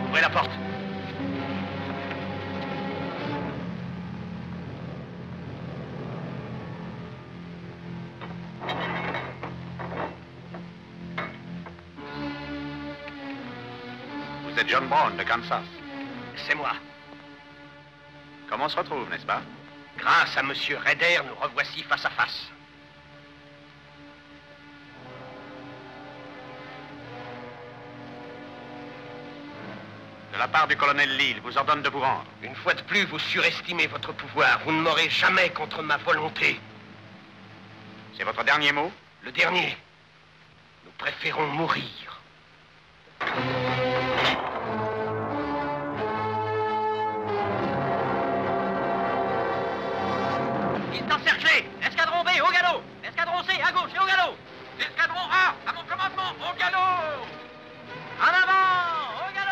Ouvrez la porte. Vous êtes John Brown de Kansas. C'est moi. Comment on se retrouve, n'est-ce pas? Grâce à Monsieur Rader, nous revoici face à face. De la part du colonel Lee, il vous ordonne de vous rendre. Une fois de plus, vous surestimez votre pouvoir. Vous ne m'aurez jamais contre ma volonté. C'est votre dernier mot? Le dernier. Nous préférons mourir. Ils sont encerclés. Escadron B, au galop. Escadron C, à gauche et au galop. Escadron A, à mon commandement, au galop. En avant, au galop.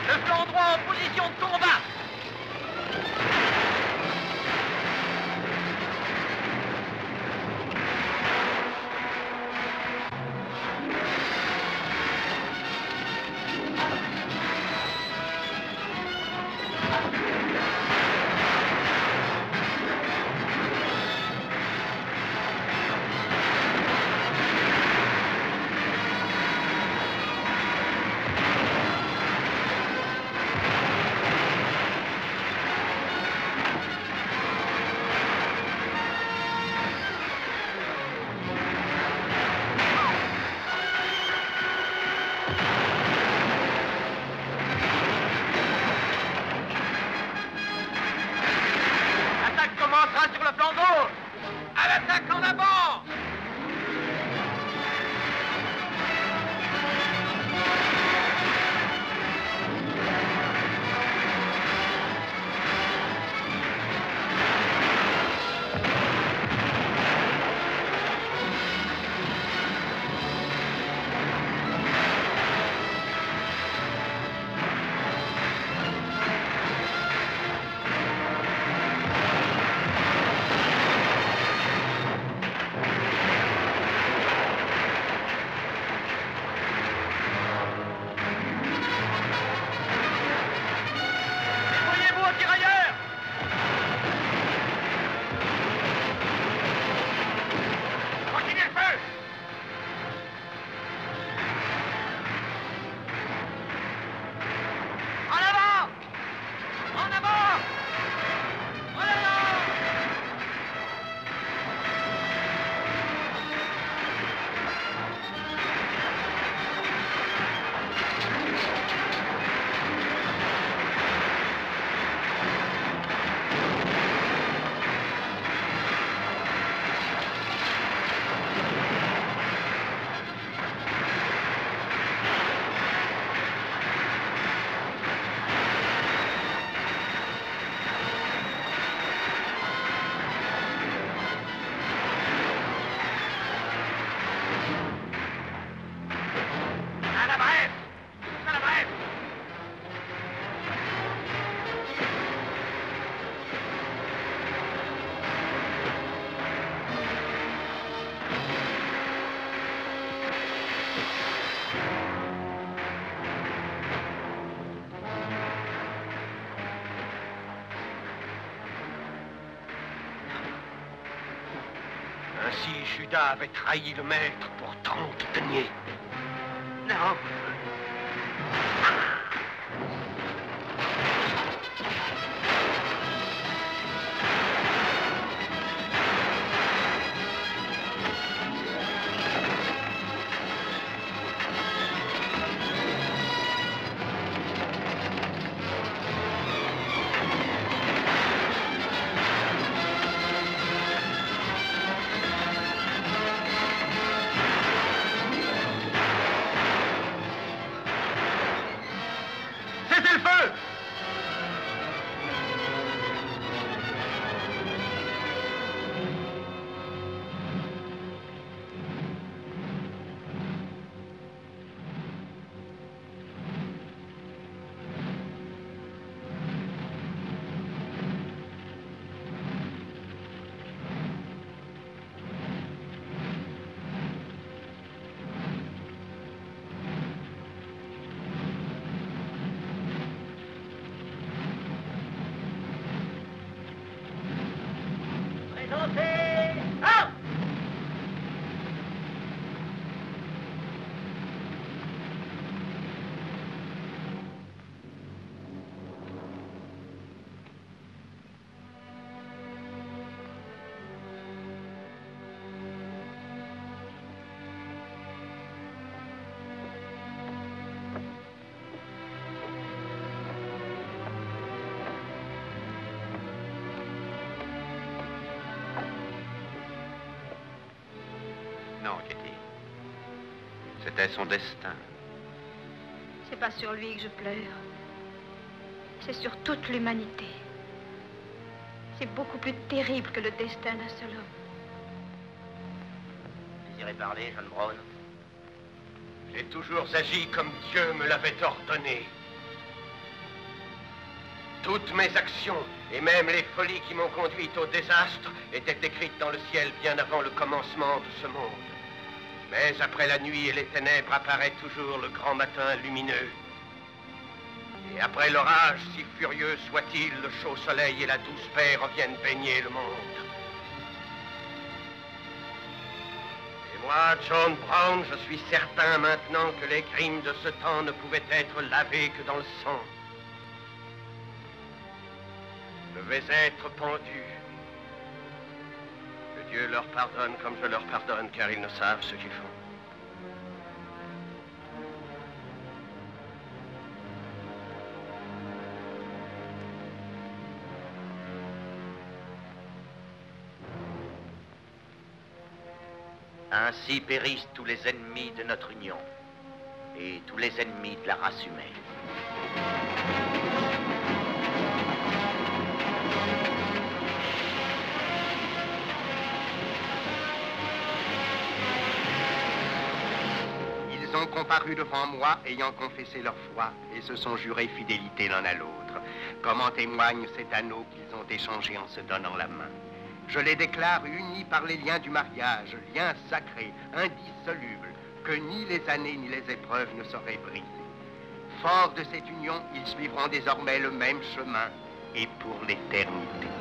Le flanc droit en position de combat. Ainsi, Judas avait trahi le maître pour 30 deniers. Non. Non, Kitty. C'était son destin. C'est pas sur lui que je pleure. C'est sur toute l'humanité. C'est beaucoup plus terrible que le destin d'un seul homme. Désirez parler, John Brown? J'ai toujours agi comme Dieu me l'avait ordonné. Toutes mes actions, et même les folies qui m'ont conduit au désastre, étaient écrites dans le ciel bien avant le commencement de ce monde. Mais après la nuit et les ténèbres apparaît toujours le grand matin lumineux. Et après l'orage, si furieux soit-il, le chaud soleil et la douce paix reviennent baigner le monde. Et moi, John Brown, je suis certain maintenant que les crimes de ce temps ne pouvaient être lavés que dans le sang. Je vais être pendu. Que Dieu leur pardonne comme je leur pardonne, car ils ne savent ce qu'ils font. Ainsi périssent tous les ennemis de notre union et tous les ennemis de la race humaine. Ils ont comparu devant moi, ayant confessé leur foi, et se sont jurés fidélité l'un à l'autre, comme en témoigne cet anneau qu'ils ont échangé en se donnant la main. Je les déclare unis par les liens du mariage, liens sacrés, indissolubles, que ni les années ni les épreuves ne sauraient briser. Forts de cette union, ils suivront désormais le même chemin, et pour l'éternité.